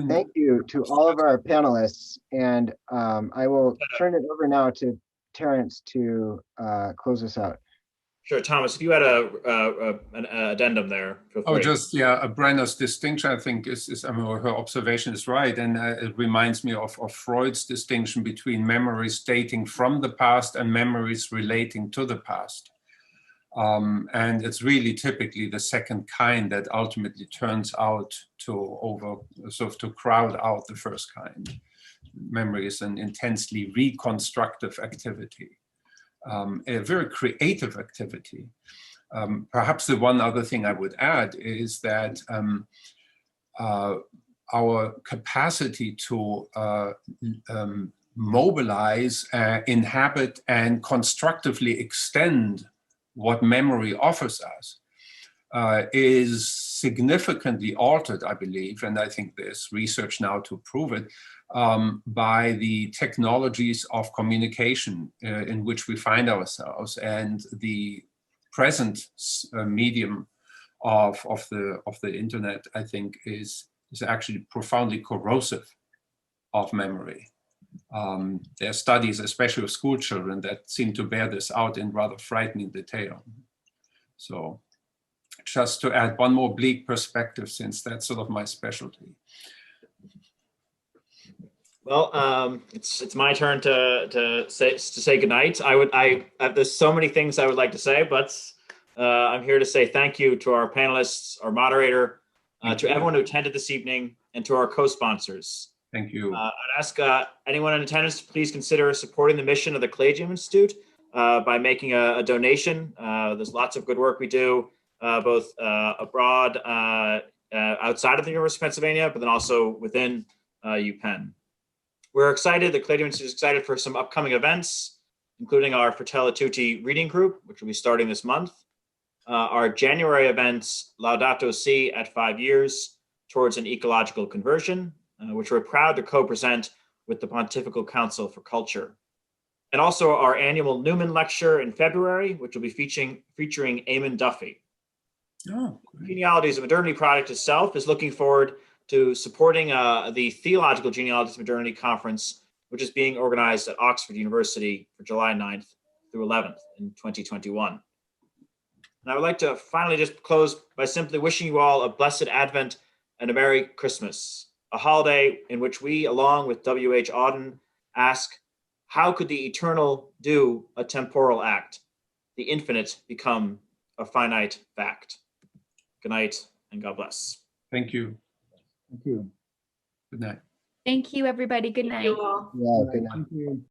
Thank you to all of our panelists, and I will turn it over now to Terrence to close us out. Sure, Thomas, if you had an addendum there, feel free. Oh, just, yeah, Brenna's distinction, I think, is I mean, her observation is right. And it reminds me of Freud's distinction between memories dating from the past and memories relating to the past. And it's really typically the second kind that ultimately turns out to crowd out the first kind. Memory is an intensely reconstructive activity. A very creative activity. Perhaps the one other thing I would add is that our capacity to mobilize, inhabit, and constructively extend what memory offers us is significantly altered, I believe, and I think there's research now to prove it, by the technologies of communication in which we find ourselves, and the present medium of the internet, I think, is actually profoundly corrosive of memory. There are studies, especially of school children, that seem to bear this out in rather frightening detail. So just to add one more bleak perspective, since that's sort of my specialty. Well, it's my turn to say goodnight. There's so many things I would like to say, but I'm here to say thank you to our panelists, our moderator, to everyone who attended this evening, and to our co-sponsors. Thank you. I'd ask anyone in attendance to please consider supporting the mission of the Collegium Institute by making a donation. There's lots of good work we do, both abroad, outside of the University of Pennsylvania, but then also within UPenn. We're excited, the Collegium Institute is excited for some upcoming events, including our Fratelli Tutti reading group, which will be starting this month. Our January events, Laudato Si at 5 years, towards an ecological conversion, which we're proud to co-present with the Pontifical Council for Culture. And also our annual Newman Lecture in February, which will be featuring Eamon Duffy. Oh, Genealogies of Modernity Project itself is looking forward to supporting the Theological Genealogies of Modernity Conference, which is being organized at Oxford University for July 9th through 11th in 2021. And I would like to finally just close by simply wishing you all a blessed Advent and a Merry Christmas, a holiday in which we, along with W.H. Auden, ask, how could the eternal do a temporal act, the infinite become a finite fact? Good night, and God bless. thank you. Thank you. Good night. Thank you, everybody. Good night. Thank you all. Yeah, good night. Thank you.